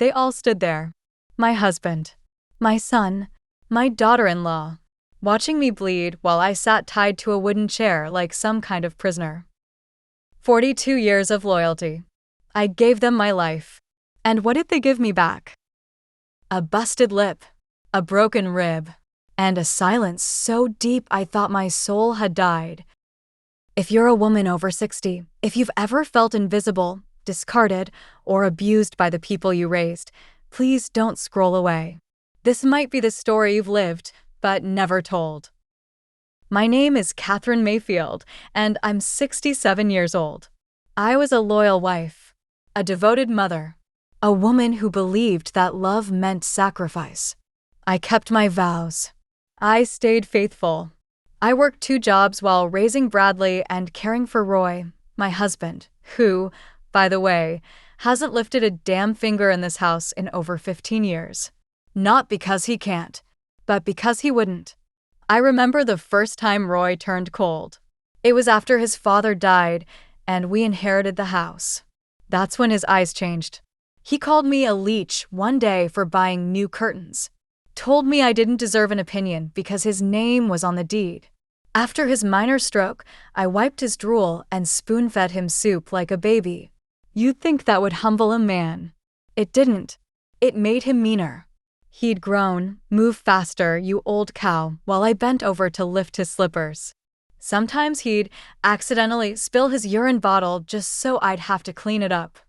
They all stood there. My husband, my son, my daughter-in-law, watching me bleed while I sat tied to a wooden chair like some kind of prisoner. 42 years of loyalty. I gave them my life. And what did they give me back? A busted lip, a broken rib, and a silence so deep I thought my soul had died. If you're a woman over 60, if you've ever felt invisible, discarded, or abused by the people you raised, please don't scroll away. This might be the story you've lived, but never told. My name is Catherine Mayfield, and I'm 67 years old. I was a loyal wife, a devoted mother, a woman who believed that love meant sacrifice. I kept my vows. I stayed faithful. I worked 2 jobs while raising Bradley and caring for Roy, my husband, who, by the way, hasn't lifted a damn finger in this house in over 15 years. Not because he can't, but because he wouldn't. I remember the first time Roy turned cold. It was after his father died and we inherited the house. That's when his eyes changed. He called me a leech one day for buying new curtains. Told me I didn't deserve an opinion because his name was on the deed. After his minor stroke, I wiped his drool and spoon-fed him soup like a baby. You'd think that would humble a man. It didn't. It made him meaner. He'd grown, move faster, you old cow, while I bent over to lift his slippers. Sometimes he'd accidentally spill his urine bottle just so I'd have to clean it up.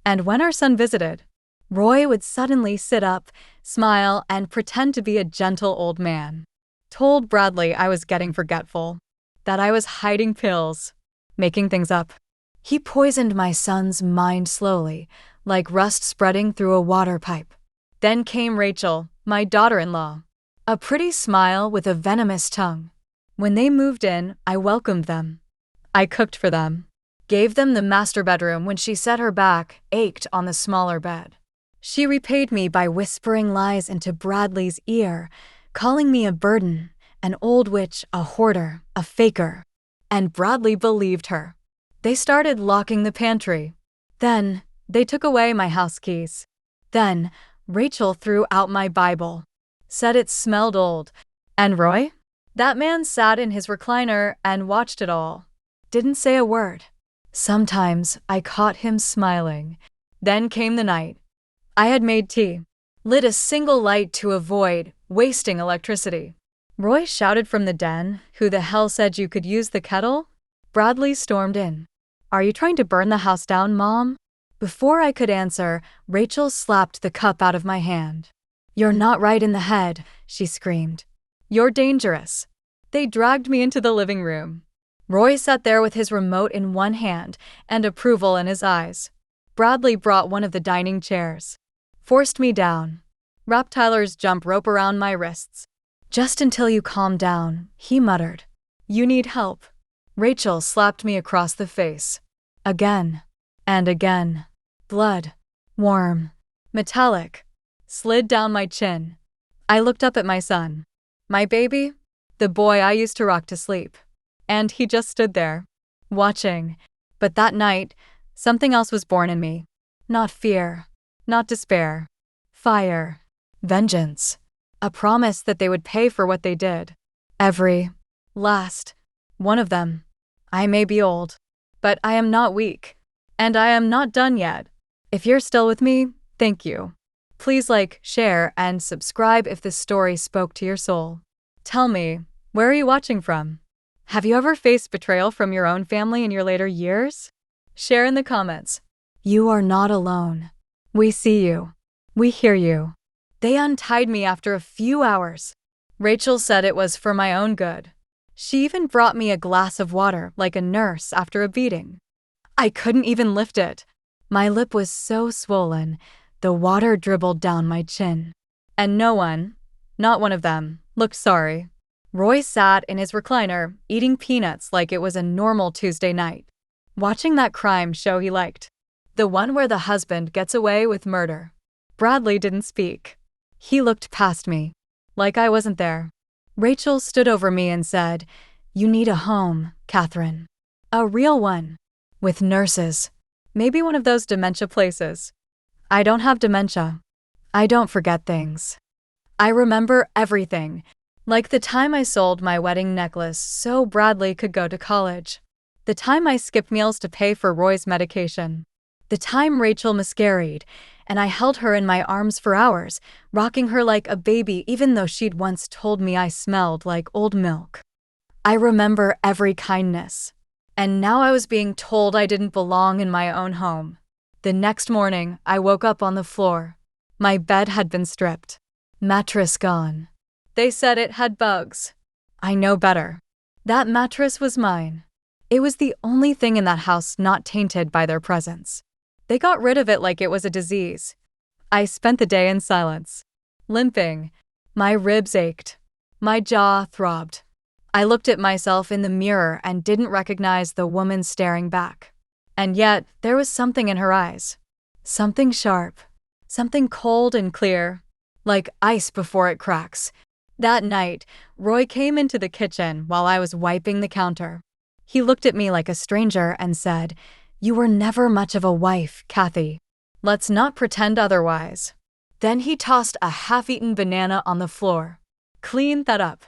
And when our son visited, Roy would suddenly sit up, smile, and pretend to be a gentle old man. Told Bradley I was getting forgetful, that I was hiding pills, making things up. He poisoned my son's mind slowly, like rust spreading through a water pipe. Then came Rachel, my daughter-in-law, a pretty smile with a venomous tongue. When they moved in, I welcomed them. I cooked for them, gave them the master bedroom when she said her back ached on the smaller bed. She repaid me by whispering lies into Bradley's ear, calling me a burden, an old witch, a hoarder, a faker. And Bradley believed her. They started locking the pantry. Then, they took away my house keys. Then, Rachel threw out my Bible, said it smelled old. And Roy? That man sat in his recliner and watched it all. Didn't say a word. Sometimes I caught him smiling. Then came the night. I had made tea, lit a single light to avoid wasting electricity. Roy shouted from the den, "Who the hell said you could use the kettle?" Bradley stormed in. "Are you trying to burn the house down, Mom?" Before I could answer, Rachel slapped the cup out of my hand. "You're not right in the head," she screamed. "You're dangerous." They dragged me into the living room. Roy sat there with his remote in one hand and approval in his eyes. Bradley brought one of the dining chairs, forced me down, wrapped Tyler's jump rope around my wrists. "Just until you calm down," he muttered. "You need help." Rachel slapped me across the face. Again. And again. Blood. Warm. Metallic. Slid down my chin. I looked up at my son. My baby. The boy I used to rock to sleep. And he just stood there, watching. But that night, something else was born in me. Not fear. Not despair. Fire. Vengeance. A promise that they would pay for what they did. Every last one of them. I may be old, but I am not weak. And I am not done yet. If you're still with me, thank you. Please like, share, and subscribe if this story spoke to your soul. Tell me, where are you watching from? Have you ever faced betrayal from your own family in your later years? Share in the comments. You are not alone. We see you. We hear you. They untied me after a few hours. Rachel said it was for my own good. She even brought me a glass of water like a nurse after a beating. I couldn't even lift it. My lip was so swollen, the water dribbled down my chin. And no one, not one of them, looked sorry. Roy sat in his recliner, eating peanuts like it was a normal Tuesday night, watching that crime show he liked. The one where the husband gets away with murder. Bradley didn't speak. He looked past me, like I wasn't there. Rachel stood over me and said, "You need a home, Catherine. A real one. With nurses. Maybe one of those dementia places." I don't have dementia. I don't forget things. I remember everything, like the time I sold my wedding necklace so Bradley could go to college, the time I skipped meals to pay for Roy's medication, the time Rachel miscarried, and I held her in my arms for hours, rocking her like a baby even though she'd once told me I smelled like old milk. I remember every kindness. And now I was being told I didn't belong in my own home. The next morning, I woke up on the floor. My bed had been stripped. Mattress gone. They said it had bugs. I know better. That mattress was mine. It was the only thing in that house not tainted by their presence. They got rid of it like it was a disease. I spent the day in silence, limping. My ribs ached. My jaw throbbed. I looked at myself in the mirror and didn't recognize the woman staring back. And yet, there was something in her eyes. Something sharp. Something cold and clear. Like ice before it cracks. That night, Roy came into the kitchen while I was wiping the counter. He looked at me like a stranger and said, "You were never much of a wife, Kathy. Let's not pretend otherwise." Then he tossed a half-eaten banana on the floor. "Clean that up."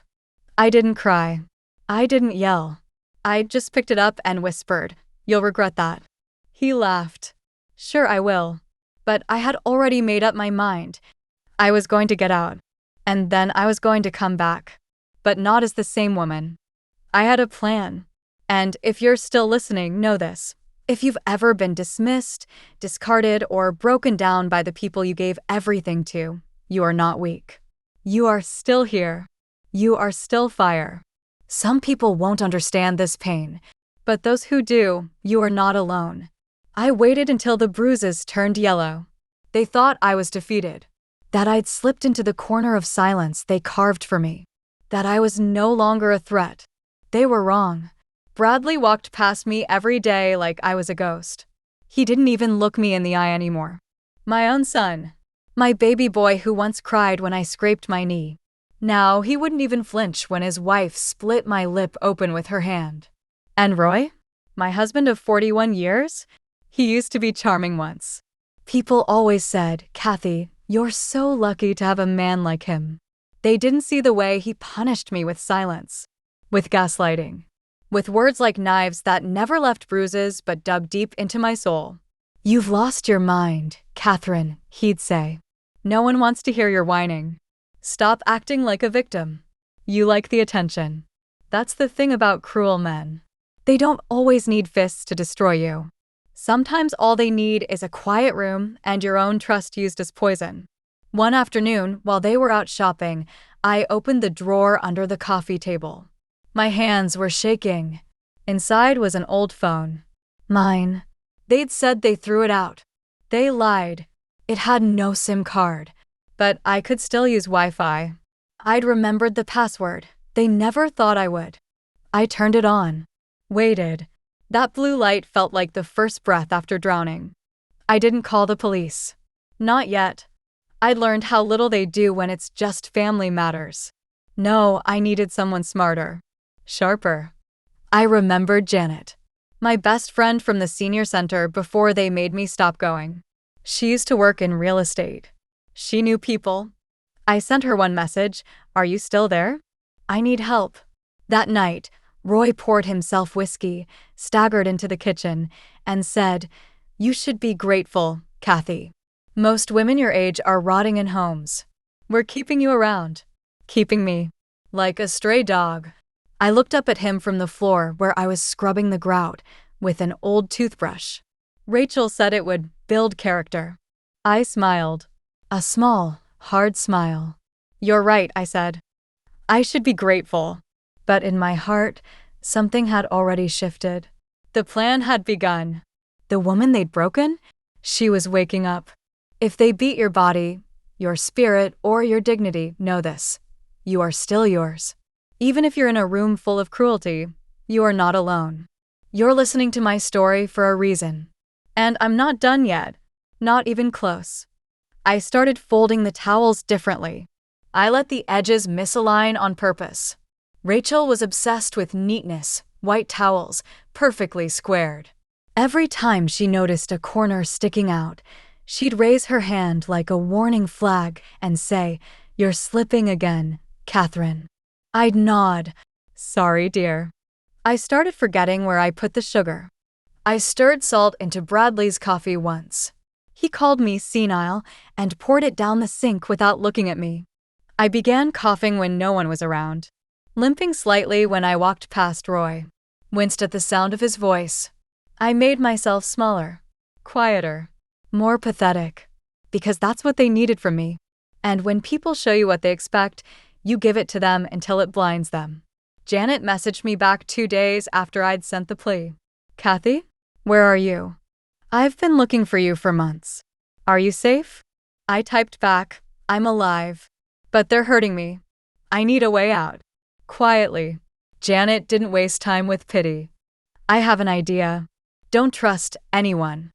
I didn't cry. I didn't yell. I just picked it up and whispered, "You'll regret that." He laughed. "Sure I will." But I had already made up my mind. I was going to get out. And then I was going to come back. But not as the same woman. I had a plan. And if you're still listening, know this. If you've ever been dismissed, discarded, or broken down by the people you gave everything to, you are not weak. You are still here. You are still fire. Some people won't understand this pain, but those who do, you are not alone. I waited until the bruises turned yellow. They thought I was defeated, that I'd slipped into the corner of silence they carved for me, that I was no longer a threat. They were wrong. Bradley walked past me every day like I was a ghost. He didn't even look me in the eye anymore. My own son, my baby boy who once cried when I scraped my knee. Now he wouldn't even flinch when his wife split my lip open with her hand. And Roy? My husband of 41 years? He used to be charming once. People always said, "Kathy, you're so lucky to have a man like him." They didn't see the way he punished me with silence, with gaslighting, with words like knives that never left bruises but dug deep into my soul. "You've lost your mind, Catherine," he'd say. "No one wants to hear your whining. Stop acting like a victim. You like the attention." That's the thing about cruel men. They don't always need fists to destroy you. Sometimes all they need is a quiet room and your own trust used as poison. One afternoon, while they were out shopping, I opened the drawer under the coffee table. My hands were shaking. Inside was an old phone. Mine. They'd said they threw it out. They lied. It had no SIM card. But I could still use Wi-Fi. I'd remembered the password. They never thought I would. I turned it on. Waited. That blue light felt like the first breath after drowning. I didn't call the police. Not yet. I'd learned how little they do when it's just family matters. No, I needed someone smarter. Sharper. I remembered Janet, my best friend from the senior center before they made me stop going. She used to work in real estate. She knew people. I sent her one message, "Are you still there? I need help." That night, Roy poured himself whiskey, staggered into the kitchen, and said, "You should be grateful, Kathy. Most women your age are rotting in homes. We're keeping you around. Keeping me. Like a stray dog." I looked up at him from the floor where I was scrubbing the grout with an old toothbrush. Rachel said it would build character. I smiled. A small, hard smile. "You're right," I said. I should be grateful. But in my heart, something had already shifted. The plan had begun. The woman they'd broken? She was waking up. If they beat your body, your spirit, or your dignity, know this. You are still yours. Even if you're in a room full of cruelty, you are not alone. You're listening to my story for a reason. And I'm not done yet. Not even close. I started folding the towels differently. I let the edges misalign on purpose. Rachel was obsessed with neatness, white towels, perfectly squared. Every time she noticed a corner sticking out, She'd raise her hand like a warning flag and say, "You're slipping again, Catherine." I'd nod. "Sorry, dear." I started forgetting where I put the sugar. I stirred salt into Bradley's coffee once. He called me senile and poured it down the sink without looking at me. I began coughing when no one was around, limping slightly when I walked past Roy. Winced at the sound of his voice. I made myself smaller, quieter, more pathetic, because that's what they needed from me. And when people show you what they expect, you give it to them until it blinds them. Janet messaged me back 2 days after I'd sent the plea. "Kathy, where are you? I've been looking for you for months. Are you safe?" I typed back, "I'm alive, but they're hurting me. I need a way out." Quietly. Janet didn't waste time with pity. "I have an idea. Don't trust anyone.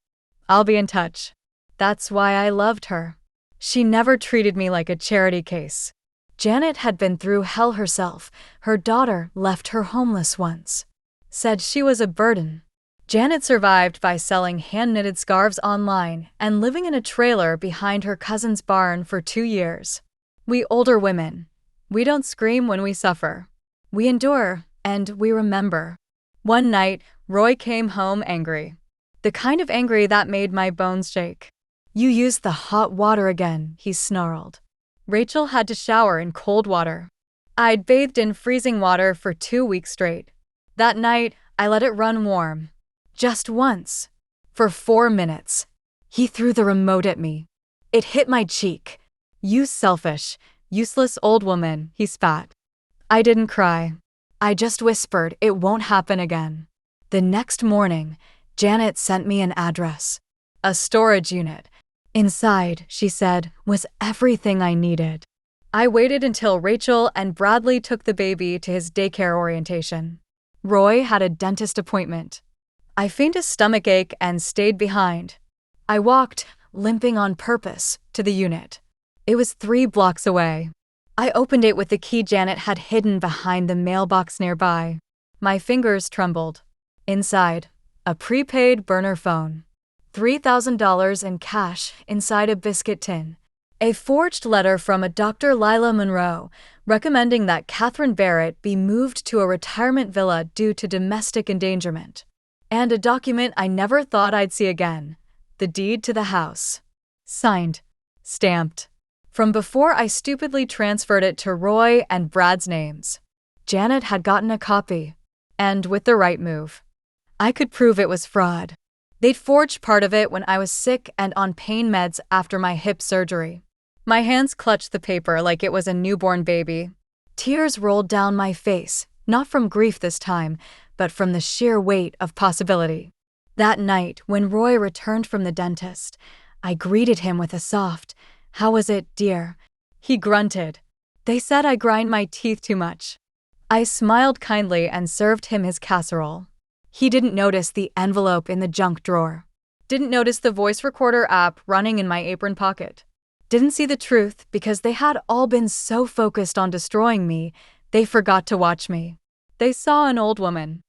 I'll be in touch." That's why I loved her. She never treated me like a charity case. Janet had been through hell herself. Her daughter left her homeless once. Said she was a burden. Janet survived by selling hand-knitted scarves online and living in a trailer behind her cousin's barn for 2 years. We older women, we don't scream when we suffer. We endure, and we remember. One night, Roy came home angry. The kind of angry that made my bones shake. "You used the hot water again," he snarled. Rachel had to shower in cold water. I'd bathed in freezing water for 2 weeks straight. That night, I let it run warm. Just once. For 4 minutes. He threw the remote at me. It hit my cheek. "You selfish, useless old woman," he spat. I didn't cry. I just whispered it won't happen again. The next morning, Janet sent me an address. A storage unit. Inside, she said, was everything I needed. I waited until Rachel and Bradley took the baby to his daycare orientation. Roy had a dentist appointment. I feigned a stomachache and stayed behind. I walked, limping on purpose, to the unit. It was 3 blocks away. I opened it with the key Janet had hidden behind the mailbox nearby. My fingers trembled. Inside, a prepaid burner phone. $3,000 in cash inside a biscuit tin. A forged letter from a Dr. Lila Monroe recommending that Catherine Barrett be moved to a retirement villa due to domestic endangerment. And a document I never thought I'd see again. The deed to the house. Signed. Stamped. From before I stupidly transferred it to Roy and Brad's names. Janet had gotten a copy. And with the right move. I could prove it was fraud. They'd forged part of it when I was sick and on pain meds after my hip surgery. My hands clutched the paper like it was a newborn baby. Tears rolled down my face, not from grief this time, but from the sheer weight of possibility. That night, when Roy returned from the dentist, I greeted him with a soft, "How was it, dear?" He grunted. "They said I grind my teeth too much." I smiled kindly and served him his casserole. He didn't notice the envelope in the junk drawer. Didn't notice the voice recorder app running in my apron pocket. Didn't see the truth because they had all been so focused on destroying me, they forgot to watch me. They saw an old woman.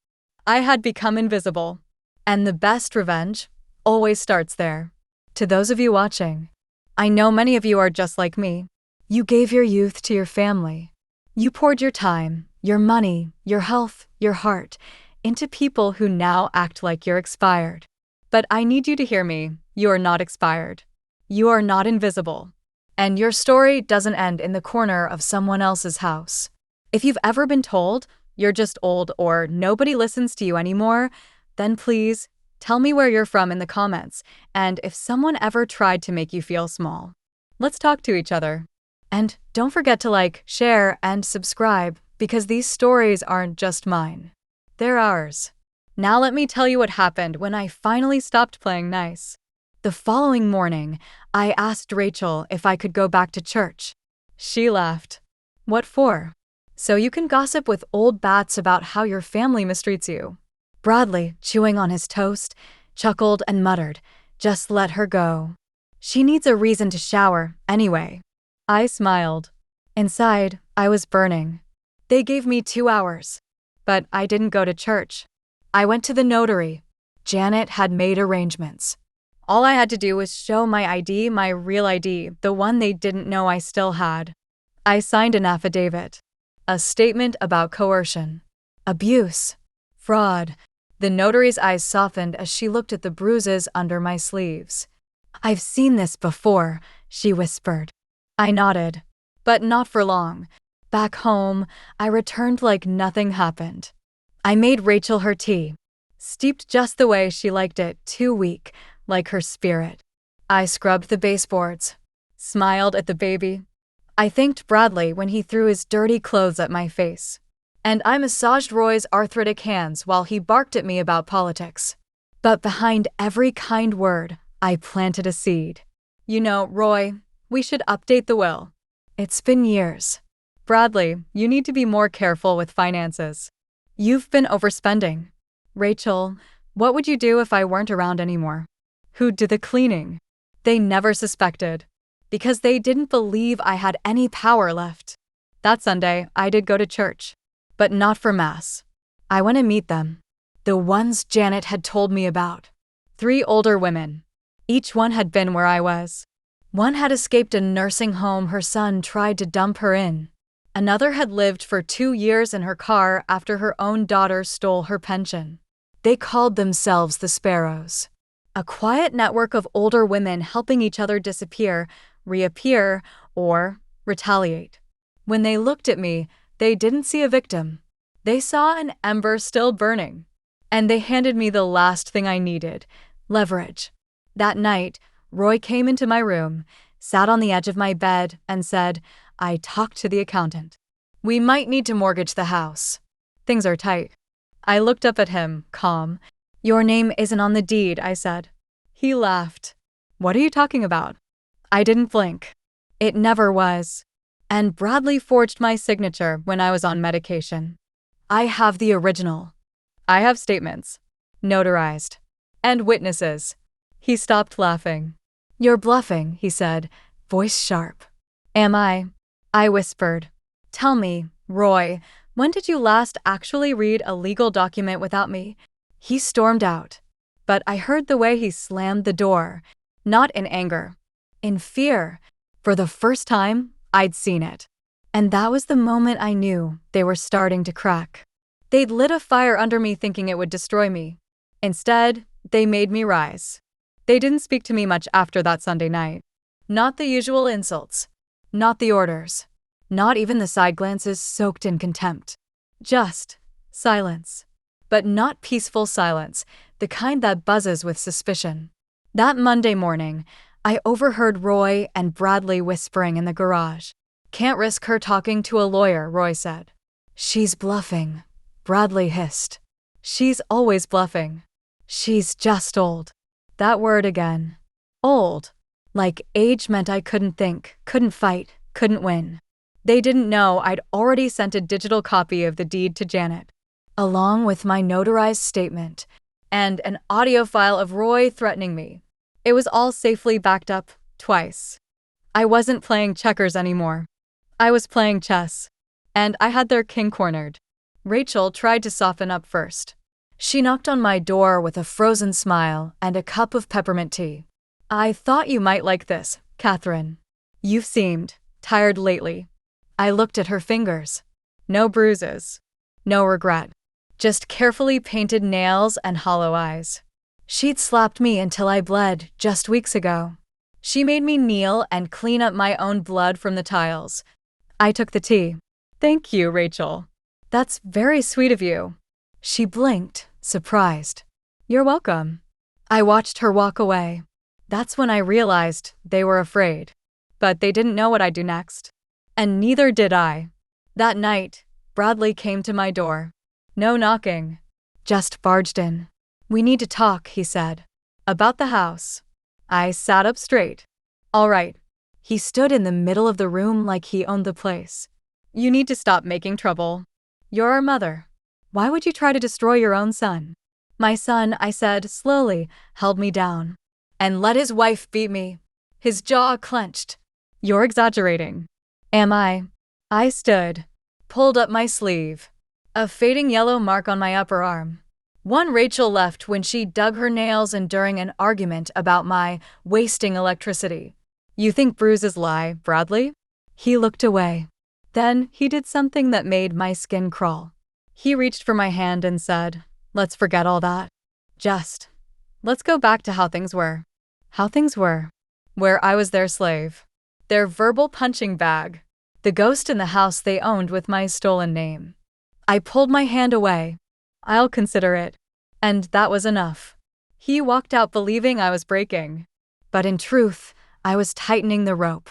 I had become invisible. And the best revenge always starts there. To those of you watching, I know many of you are just like me. You gave your youth to your family. You poured your time, your money, your health, your heart, into people who now act like you're expired. But I need you to hear me. You are not expired. You are not invisible. And your story doesn't end in the corner of someone else's house. If you've ever been told you're just old or nobody listens to you anymore, then please tell me where you're from in the comments and if someone ever tried to make you feel small. Let's talk to each other. And don't forget to like, share, and subscribe because these stories aren't just mine. They're ours. Now let me tell you what happened when I finally stopped playing nice. The following morning, I asked Rachel if I could go back to church. She laughed. "What for?" "So you can gossip with old bats about how your family mistreats you." Bradley, chewing on his toast, chuckled and muttered, "Just let her go. She needs a reason to shower, anyway." I smiled. Inside, I was burning. They gave me 2 hours. But I didn't go to church. I went to the notary. Janet had made arrangements. All I had to do was show my ID, my real ID, the one they didn't know I still had. I signed an affidavit. A statement about coercion, abuse, fraud. The notary's eyes softened as she looked at the bruises under my sleeves. "I've seen this before," she whispered. I nodded. But not for long. Back home, I returned like nothing happened. I made Rachel her tea, steeped just the way she liked it, too weak, like her spirit. I scrubbed the baseboards, smiled at the baby. I thanked Bradley when he threw his dirty clothes at my face. And I massaged Roy's arthritic hands while he barked at me about politics. But behind every kind word, I planted a seed. "You know, Roy, we should update the will. It's been years. Bradley, you need to be more careful with finances. You've been overspending. Rachel, what would you do if I weren't around anymore? Who'd do the cleaning?" They never suspected, because they didn't believe I had any power left. That Sunday, I did go to church, but not for Mass. I went to meet them, the ones Janet had told me about. 3 older women. Each one had been where I was. One had escaped a nursing home her son tried to dump her in. Another had lived for 2 years in her car after her own daughter stole her pension. They called themselves the Sparrows. A quiet network of older women helping each other disappear, reappear, or retaliate. When they looked at me, they didn't see a victim. They saw an ember still burning. And they handed me the last thing I needed: leverage. That night, Roy came into my room, sat on the edge of my bed, and said, "I talked to the accountant. We might need to mortgage the house. Things are tight." I looked up at him, calm. "Your name isn't on the deed," I said. He laughed. "What are you talking about?" I didn't blink. It never was. And Bradley forged my signature when I was on medication. I have the original. I have statements, notarized, and witnesses. He stopped laughing. "You're bluffing," he said, voice sharp. "Am I?" I whispered. "Tell me, Roy, when did you last actually read a legal document without me?" He stormed out. But I heard the way he slammed the door, not in anger, in fear. For the first time, I'd seen it. And that was the moment I knew they were starting to crack. They'd lit a fire under me thinking it would destroy me. Instead, they made me rise. They didn't speak to me much after that Sunday night. Not the usual insults. Not the orders. Not even the side glances soaked in contempt. Just silence. But not peaceful silence, the kind that buzzes with suspicion. That Monday morning, I overheard Roy and Bradley whispering in the garage. "Can't risk her talking to a lawyer," Roy said. "She's bluffing," Bradley hissed. "She's always bluffing. She's just old." That word again. Old. Like age meant I couldn't think, couldn't fight, couldn't win. They didn't know I'd already sent a digital copy of the deed to Janet, along with my notarized statement, and an audio file of Roy threatening me. It was all safely backed up, twice. I wasn't playing checkers anymore. I was playing chess. And I had their king cornered. Rachel tried to soften up first. She knocked on my door with a frozen smile and a cup of peppermint tea. "I thought you might like this, Catherine. You've seemed tired lately." I looked at her fingers. No bruises. No regret. Just carefully painted nails and hollow eyes. She'd slapped me until I bled just weeks ago. She made me kneel and clean up my own blood from the tiles. I took the tea. "Thank you, Rachel. That's very sweet of you." She blinked, surprised. "You're welcome." I watched her walk away. That's when I realized they were afraid. But they didn't know what I'd do next. And neither did I. That night, Bradley came to my door. No knocking. Just barged in. "We need to talk," he said. "About the house." I sat up straight. "All right." He stood in the middle of the room like he owned the place. "You need to stop making trouble. You're our mother. Why would you try to destroy your own son?" "My son," I said slowly, held me down. "And let his wife beat me." His jaw clenched. "You're exaggerating." "Am I?" I stood, pulled up my sleeve. A fading yellow mark on my upper arm. One Rachel left when she dug her nails and during an argument about my wasting electricity. You think bruises lie, Bradley? He looked away. Then he did something that made my skin crawl. He reached for my hand and said, "Let's forget all that. Let's go back to how things were." How things were. Where I was their slave. Their verbal punching bag. The ghost in the house they owned with my stolen name. I pulled my hand away. "I'll consider it." And that was enough. He walked out believing I was breaking. But in truth, I was tightening the rope.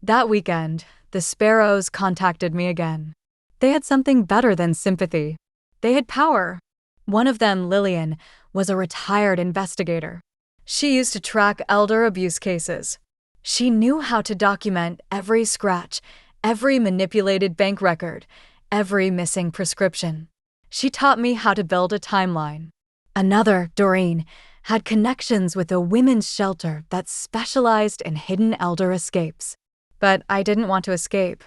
That weekend, the Sparrows contacted me again. They had something better than sympathy. They had power. One of them, Lillian, was a retired investigator. She used to track elder abuse cases. She knew how to document every scratch, every manipulated bank record, every missing prescription. She taught me how to build a timeline. Another, Doreen, had connections with a women's shelter that specialized in hidden elder escapes. But I didn't want to escape.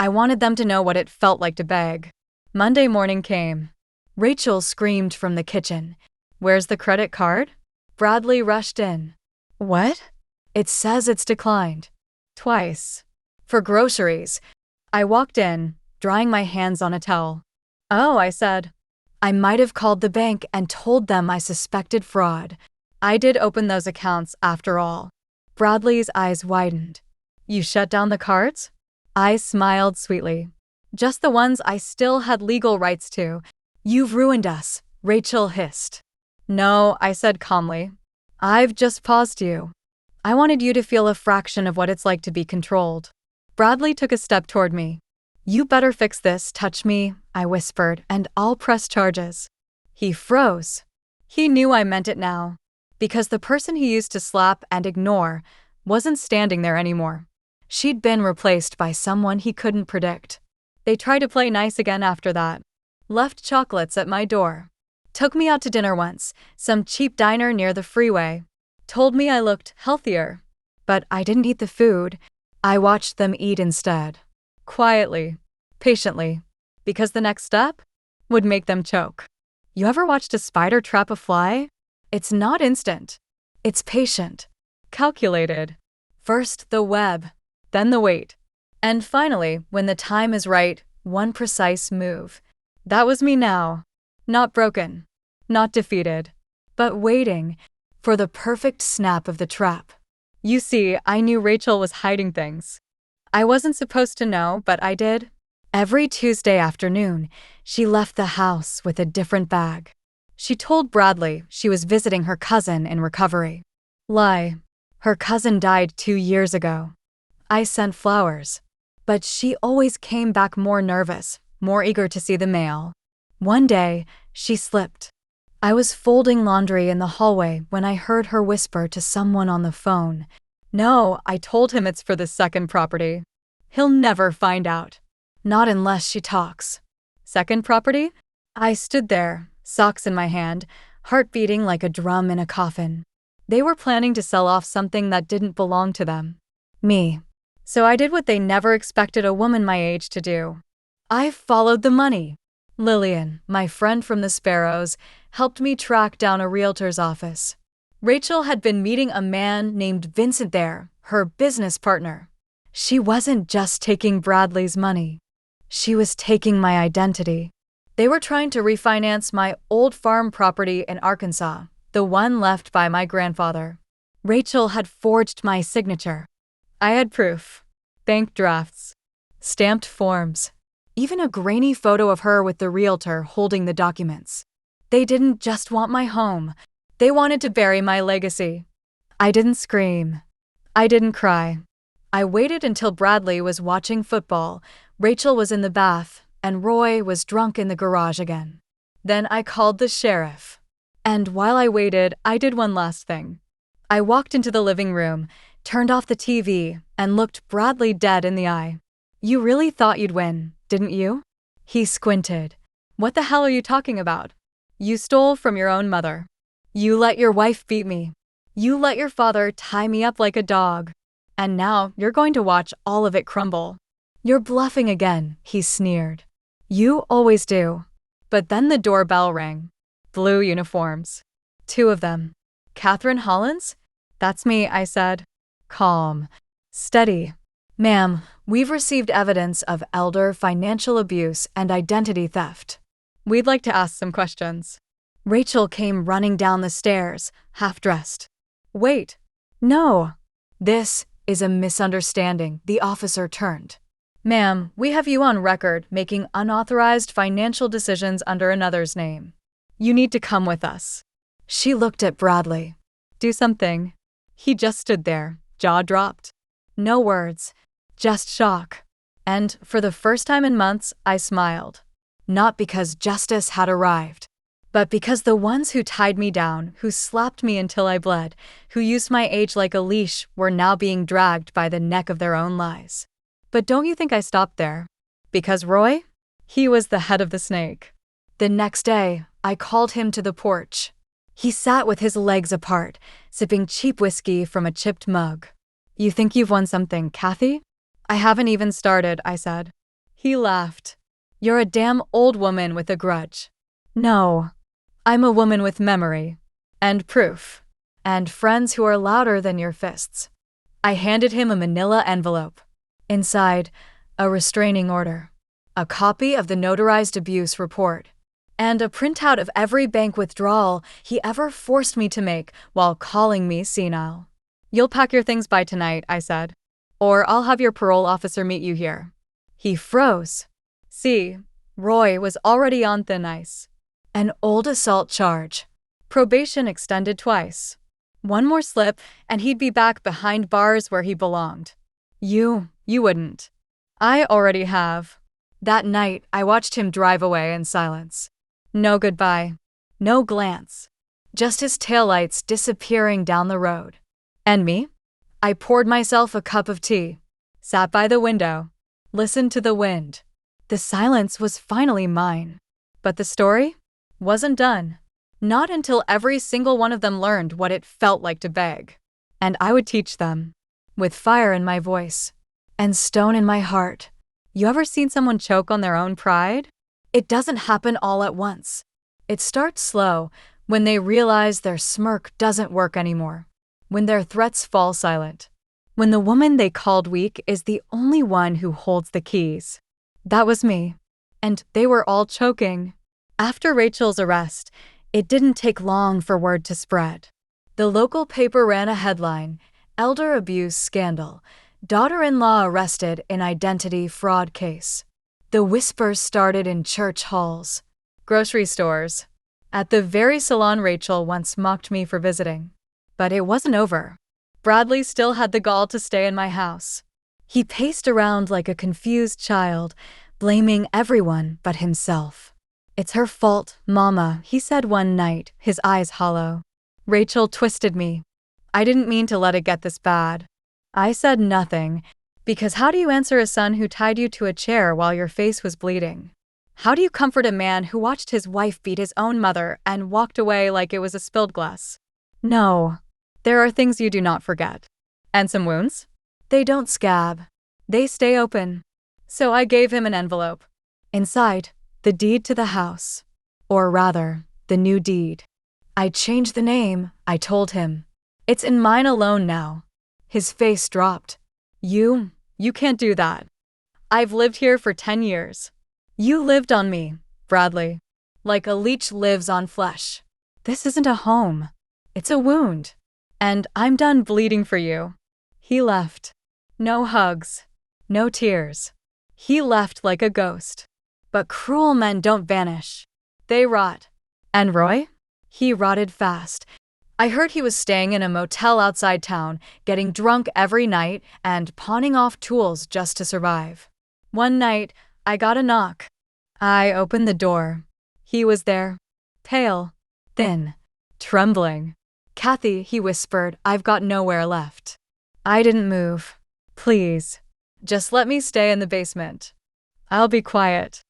I wanted them to know what it felt like to beg. Monday morning came. Rachel screamed from the kitchen. "Where's the credit card?" Bradley rushed in. "What?" "It says it's declined." Twice. "For groceries." I walked in, drying my hands on a towel. "Oh," I said. I might have called the bank and told them I suspected fraud. I did open those accounts after all. Bradley's eyes widened. "You shut down the cards?" I smiled sweetly. "Just the ones I still had legal rights to." "You've ruined us," Rachel hissed. "No," I said calmly. "I've just paused you. I wanted you to feel a fraction of what it's like to be controlled." Bradley took a step toward me. "You better fix this, touch me," I whispered, "and I'll press charges." He froze. He knew I meant it now. Because the person he used to slap and ignore wasn't standing there anymore. She'd been replaced by someone he couldn't predict. They tried to play nice again after that. Left chocolates at my door. Took me out to dinner once, some cheap diner near the freeway. Told me I looked healthier. But I didn't eat the food. I watched them eat instead. Quietly. Patiently. Because the next step would make them choke. You ever watched a spider trap a fly? It's not instant. It's patient. Calculated. First the web, then the wait. And finally, when the time is right, one precise move. That was me now. Not broken. Not defeated. But waiting for the perfect snap of the trap. You see, I knew Rachel was hiding things. I wasn't supposed to know, but I did. Every Tuesday afternoon, she left the house with a different bag. She told Bradley she was visiting her cousin in recovery. Lie. Her cousin died 2 years ago. I sent flowers. But she always came back more nervous, more eager to see the mail. One day, she slipped. I was folding laundry in the hallway when I heard her whisper to someone on the phone. "No, I told him it's for the second property. He'll never find out. Not unless she talks." Second property? I stood there, socks in my hand, heart beating like a drum in a coffin. They were planning to sell off something that didn't belong to them. Me. So I did what they never expected a woman my age to do. I followed the money. Lillian, my friend from the Sparrows, helped me track down a realtor's office. Rachel had been meeting a man named Vincent there, her business partner. She wasn't just taking Bradley's money. She was taking my identity. They were trying to refinance my old farm property in Arkansas, the one left by my grandfather. Rachel had forged my signature. I had proof. Bank drafts. Stamped forms. Even a grainy photo of her with the realtor holding the documents. They didn't just want my home. They wanted to bury my legacy. I didn't scream. I didn't cry. I waited until Bradley was watching football, Rachel was in the bath, and Roy was drunk in the garage again. Then I called the sheriff. And while I waited, I did one last thing. I walked into the living room, turned off the TV, and looked Bradley dead in the eye. "You really thought you'd win, didn't you?" He squinted. "What the hell are you talking about? You stole from your own mother. You let your wife beat me. You let your father tie me up like a dog. And now you're going to watch all of it crumble. You're bluffing again," he sneered. "You always do." But then the doorbell rang. Blue uniforms. Two of them. Catherine Hollins? That's me, I said. Calm. Steady. Ma'am, we've received evidence of elder financial abuse and identity theft. We'd like to ask some questions. Rachel came running down the stairs, half-dressed. Wait. No. This is a misunderstanding, the officer turned. Ma'am, we have you on record making unauthorized financial decisions under another's name. You need to come with us. She looked at Bradley. Do something. He just stood there, jaw dropped. No words, just shock. And for the first time in months, I smiled. Not because justice had arrived, but because the ones who tied me down, who slapped me until I bled, who used my age like a leash, were now being dragged by the neck of their own lies. But don't you think I stopped there? Because Roy? He was the head of the snake. The next day, I called him to the porch. He sat with his legs apart, sipping cheap whiskey from a chipped mug. You think you've won something, Kathy? I haven't even started, I said. He laughed. You're a damn old woman with a grudge. No. I'm a woman with memory. And proof. And friends who are louder than your fists. I handed him a manila envelope. Inside, a restraining order. A copy of the notarized abuse report. And a printout of every bank withdrawal he ever forced me to make while calling me senile. You'll pack your things by tonight, I said. Or I'll have your parole officer meet you here. He froze. See, Roy was already on thin ice. An old assault charge. Probation extended twice. One more slip, and he'd be back behind bars where he belonged. You wouldn't. I already have. That night, I watched him drive away in silence. No goodbye. No glance. Just his taillights disappearing down the road. And me? I poured myself a cup of tea, sat by the window, listened to the wind. The silence was finally mine. But the story wasn't done. Not until every single one of them learned what it felt like to beg. And I would teach them, with fire in my voice and stone in my heart. You ever seen someone choke on their own pride? It doesn't happen all at once. It starts slow, when they realize their smirk doesn't work anymore, when their threats fall silent, when the woman they called weak is the only one who holds the keys. That was me. And they were all choking. After Rachel's arrest, it didn't take long for word to spread. The local paper ran a headline, "Elder Abuse Scandal. Daughter-in-law arrested in identity fraud case." The whispers started in church halls, grocery stores, at the very salon Rachel once mocked me for visiting. But it wasn't over. Bradley still had the gall to stay in my house. He paced around like a confused child, blaming everyone but himself. "It's her fault, Mama," he said one night, his eyes hollow. Rachel twisted me. I didn't mean to let it get this bad. I said nothing, because how do you answer a son who tied you to a chair while your face was bleeding? How do you comfort a man who watched his wife beat his own mother and walked away like it was a spilled glass? No. There are things you do not forget. And some wounds? They don't scab. They stay open. So I gave him an envelope. Inside, the deed to the house. Or rather, the new deed. I changed the name, I told him. It's in mine alone now. His face dropped. You can't do that. I've lived here for 10 years. You lived on me, Bradley. Like a leech lives on flesh. This isn't a home. It's a wound. And I'm done bleeding for you. He left. No hugs. No tears. He left like a ghost. But cruel men don't vanish. They rot. And Roy? He rotted fast. I heard he was staying in a motel outside town, getting drunk every night and pawning off tools just to survive. One night, I got a knock. I opened the door. He was there. Pale. Thin. Trembling. "Kathy," he whispered, "I've got nowhere left." I didn't move. "Please. Just let me stay in the basement. I'll be quiet.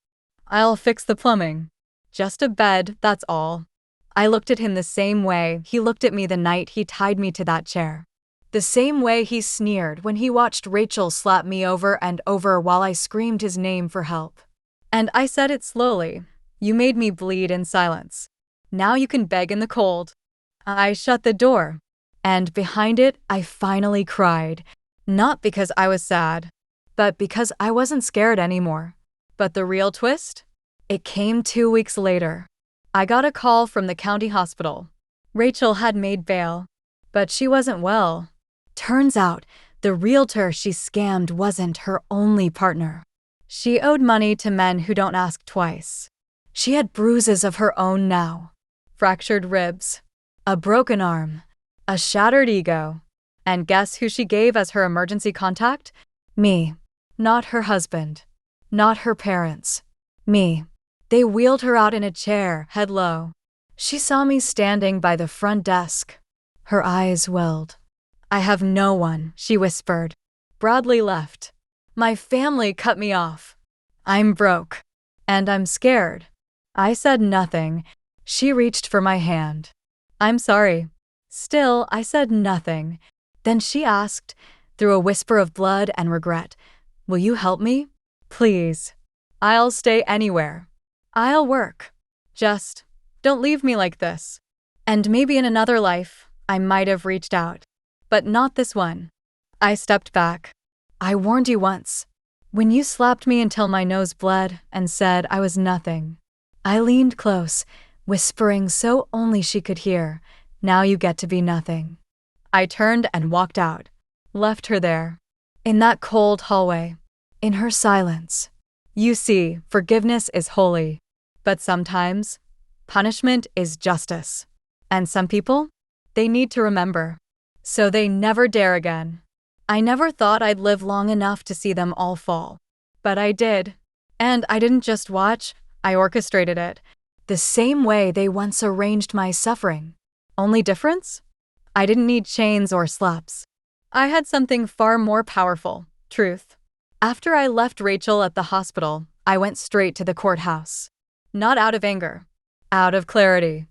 I'll fix the plumbing. Just a bed, that's all." I looked at him the same way he looked at me the night he tied me to that chair. The same way he sneered when he watched Rachel slap me over and over while I screamed his name for help. And I said it slowly. "You made me bleed in silence. Now you can beg in the cold. I shut the door, and behind it, I finally cried. Not because I was sad, but because I wasn't scared anymore. But the real twist? It came 2 weeks later. I got a call from the county hospital. Rachel had made bail, but she wasn't well. Turns out, the realtor she scammed wasn't her only partner. She owed money to men who don't ask twice. She had bruises of her own now. Fractured ribs, a broken arm, a shattered ego. And guess who she gave as her emergency contact? Me. Not her husband. Not her parents. Me. They wheeled her out in a chair, head low. She saw me standing by the front desk. Her eyes welled. I have no one, she whispered. Bradley left. My family cut me off. I'm broke. And I'm scared. I said nothing. She reached for my hand. I'm sorry. Still, I said nothing. Then she asked, through a whisper of blood and regret, will you help me? Please. I'll stay anywhere. I'll work. Just don't leave me like this. And maybe in another life, I might have reached out. But not this one. I stepped back. I warned you once. When you slapped me until my nose bled and said I was nothing. I leaned close, whispering so only she could hear, now you get to be nothing. I turned and walked out, left her there, in that cold hallway, in her silence. You see, forgiveness is holy, but sometimes, punishment is justice. And some people, they need to remember. So they never dare again. I never thought I'd live long enough to see them all fall. But I did. And I didn't just watch, I orchestrated it. The same way they once arranged my suffering. Only difference? I didn't need chains or slaps. I had something far more powerful, truth. After I left Rachel at the hospital, I went straight to the courthouse. Not out of anger, out of clarity.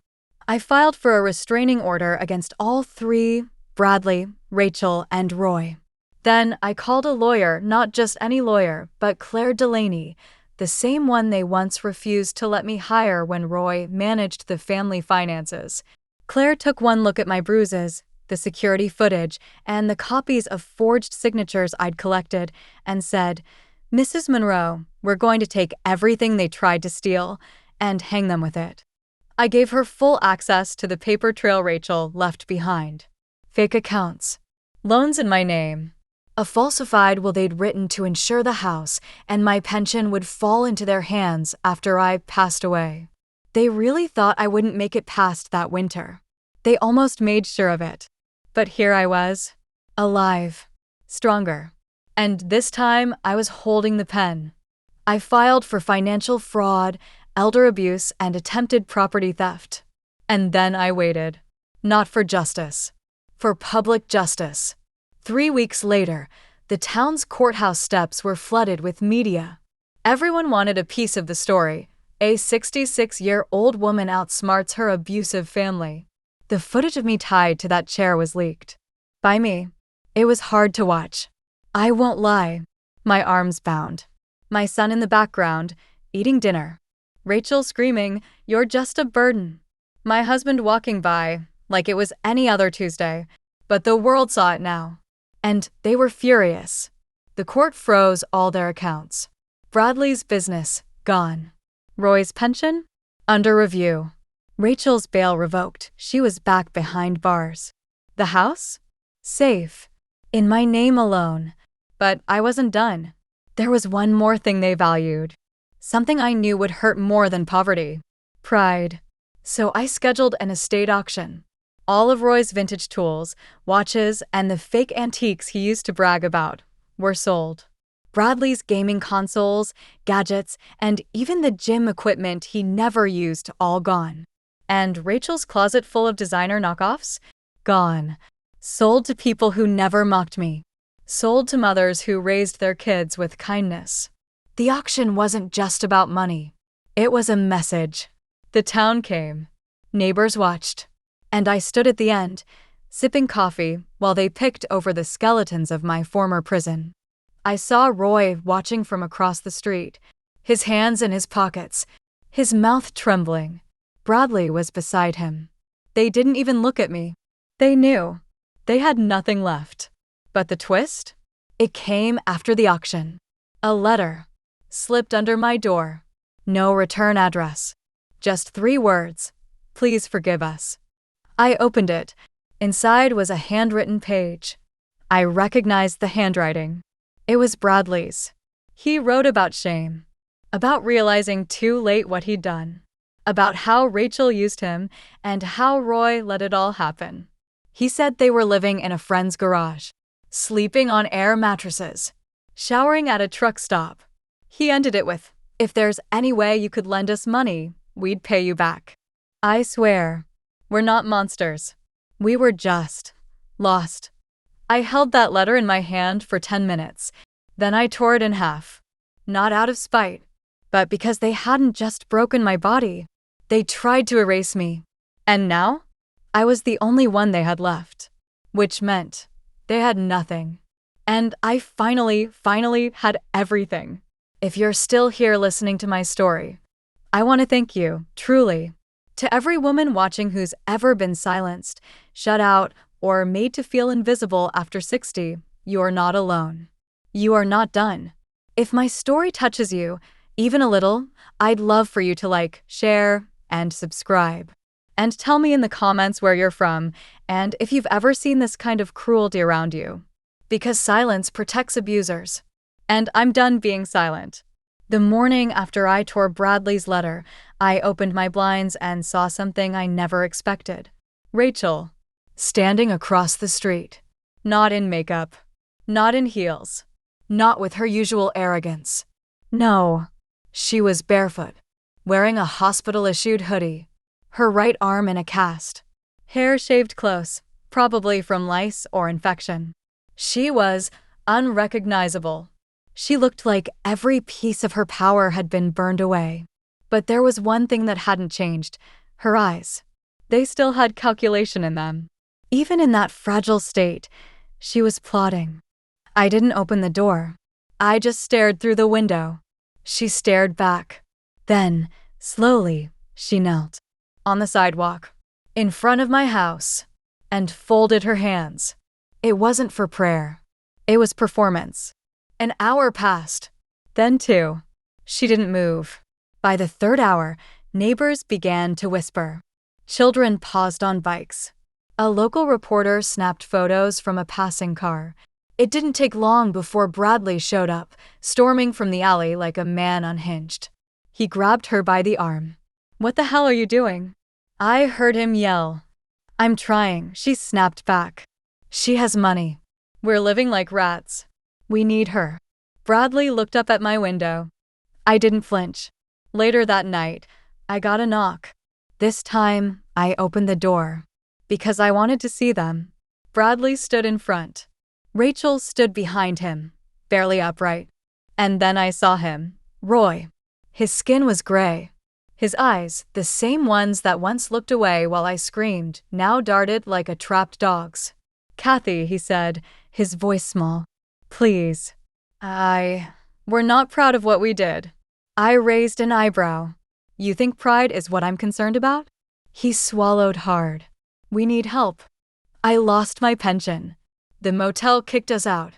I filed for a restraining order against all three, Bradley, Rachel, and Roy. Then I called a lawyer, not just any lawyer, but Claire Delaney, the same one they once refused to let me hire when Roy managed the family finances. Claire took one look at my bruises, the security footage, and the copies of forged signatures I'd collected, and said, Mrs. Monroe, we're going to take everything they tried to steal and hang them with it. I gave her full access to the paper trail Rachel left behind. Fake accounts, loans in my name, a falsified will they'd written to insure the house, and my pension would fall into their hands after I passed away. They really thought I wouldn't make it past that winter. They almost made sure of it. But here I was, alive, stronger. And this time I was holding the pen. I filed for financial fraud, elder abuse, and attempted property theft. And then I waited. Not for justice. For public justice. 3 weeks later, the town's courthouse steps were flooded with media. Everyone wanted a piece of the story. A 66-year-old woman outsmarts her abusive family. The footage of me tied to that chair was leaked. By me. It was hard to watch. I won't lie. My arms bound. My son in the background, eating dinner. Rachel screaming, "You're just a burden." My husband walking by, like it was any other Tuesday. But the world saw it now. And they were furious. The court froze all their accounts. Bradley's business, gone. Roy's pension? Under review. Rachel's bail revoked. She was back behind bars. The house? Safe. In my name alone. But I wasn't done. There was one more thing they valued. Something I knew would hurt more than poverty. Pride. So I scheduled an estate auction. All of Roy's vintage tools, watches, and the fake antiques he used to brag about were sold. Bradley's gaming consoles, gadgets, and even the gym equipment he never used all gone. And Rachel's closet full of designer knockoffs? Gone. Sold to people who never mocked me. Sold to mothers who raised their kids with kindness. The auction wasn't just about money. It was a message. The town came. Neighbors watched. And I stood at the end, sipping coffee while they picked over the skeletons of my former prison. I saw Roy watching from across the street, his hands in his pockets, his mouth trembling. Bradley was beside him. They didn't even look at me. They knew. They had nothing left. But the twist? It came after the auction. A letter. Slipped under my door. No return address. Just 3 words. Please forgive us. I opened it. Inside was a handwritten page. I recognized the handwriting. It was Bradley's. He wrote about shame. About realizing too late what he'd done. About how Rachel used him and how Roy let it all happen. He said they were living in a friend's garage, sleeping on air mattresses, showering at a truck stop. He ended it with, "If there's any way you could lend us money, we'd pay you back." I swear, we're not monsters. We were just lost. I held that letter in my hand for 10 minutes. Then I tore it in half. Not out of spite, but because they hadn't just broken my body. They tried to erase me. And now? I was the only one they had left. Which meant they had nothing. And I finally had everything. If you're still here listening to my story, I want to thank you, truly. To every woman watching who's ever been silenced, shut out, or made to feel invisible after 60, you're not alone. You are not done. If my story touches you, even a little, I'd love for you to like, share, and subscribe. And tell me in the comments where you're from, and if you've ever seen this kind of cruelty around you. Because silence protects abusers. And I'm done being silent. The morning after I tore Bradley's letter, I opened my blinds and saw something I never expected. Rachel, standing across the street. Not in makeup. Not in heels. Not with her usual arrogance. No, she was barefoot, wearing a hospital-issued hoodie, her right arm in a cast, hair shaved close, probably from lice or infection. She was unrecognizable. She looked like every piece of her power had been burned away. But there was one thing that hadn't changed: her eyes. They still had calculation in them. Even in that fragile state, she was plotting. I didn't open the door. I just stared through the window. She stared back. Then, slowly, she knelt on the sidewalk, in front of my house, and folded her hands. It wasn't for prayer. It was performance. An hour passed. Then 2. She didn't move. By the 3rd hour, neighbors began to whisper. Children paused on bikes. A local reporter snapped photos from a passing car. It didn't take long before Bradley showed up, storming from the alley like a man unhinged. He grabbed her by the arm. "What the hell are you doing?" I heard him yell. "I'm trying," she snapped back. "She has money. We're living like rats. We need her." Bradley looked up at my window. I didn't flinch. Later that night, I got a knock. This time, I opened the door. Because I wanted to see them. Bradley stood in front. Rachel stood behind him, barely upright. And then I saw him, Roy. His skin was gray. His eyes, the same ones that once looked away while I screamed, now darted like a trapped dog's. "Kathy," he said, his voice small. "Please. We're not proud of what we did." I raised an eyebrow. "You think pride is what I'm concerned about?" He swallowed hard. "We need help. I lost my pension. The motel kicked us out.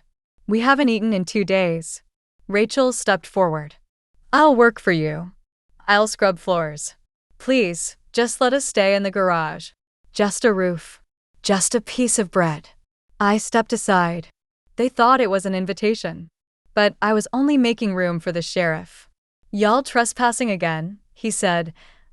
We haven't eaten in 2 days." Rachel stepped forward. "I'll work for you. I'll scrub floors. Please, just let us stay in the garage. Just a roof. Just a piece of bread." I stepped aside. They thought it was an invitation. But I was only making room for the sheriff. "Y'all trespassing again," he said,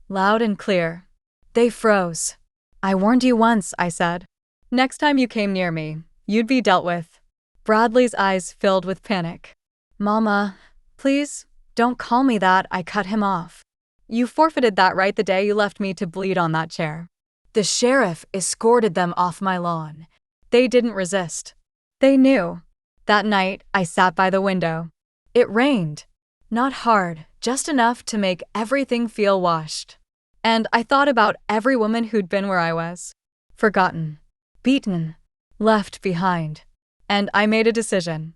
loud and clear. They froze. "I warned you once," I said. "Next time you came near me, you'd be dealt with." Bradley's eyes filled with panic. "Mama, please, don't call me that," I cut him off. "You forfeited that right the day you left me to bleed on that chair." The sheriff escorted them off my lawn. They didn't resist. They knew. That night, I sat by the window. It rained. Not hard, just enough to make everything feel washed. And I thought about every woman who'd been where I was. Forgotten. Beaten. Left behind. And I made a decision.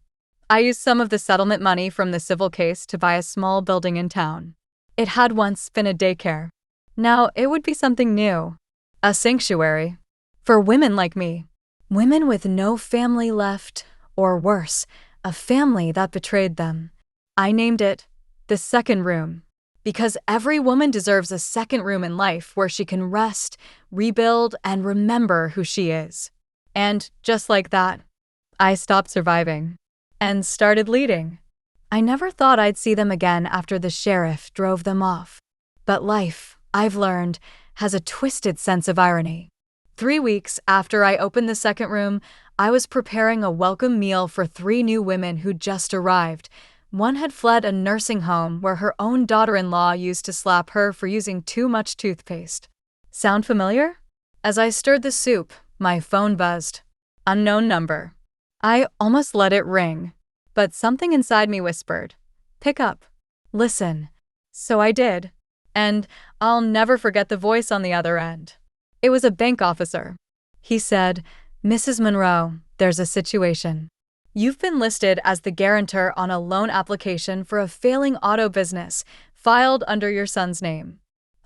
I used some of the settlement money from the civil case to buy a small building in town. It had once been a daycare. Now it would be something new. A sanctuary. For women like me. Women with no family left, or worse, a family that betrayed them. I named it the second room. Because every woman deserves a second room in life where she can rest, rebuild, and remember who she is. And just like that, I stopped surviving and started leading. I never thought I'd see them again after the sheriff drove them off. But life, I've learned, has a twisted sense of irony. 3 weeks after I opened the second room, I was preparing a welcome meal for 3 new women who'd just arrived. One had fled a nursing home where her own daughter-in-law used to slap her for using too much toothpaste. Sound familiar? As I stirred the soup, my phone buzzed. Unknown number. I almost let it ring, but something inside me whispered, "Pick up. Listen." So I did, and I'll never forget the voice on the other end. It was a bank officer. He said, "Mrs. Monroe, there's a situation. You've been listed as the guarantor on a loan application for a failing auto business filed under your son's name."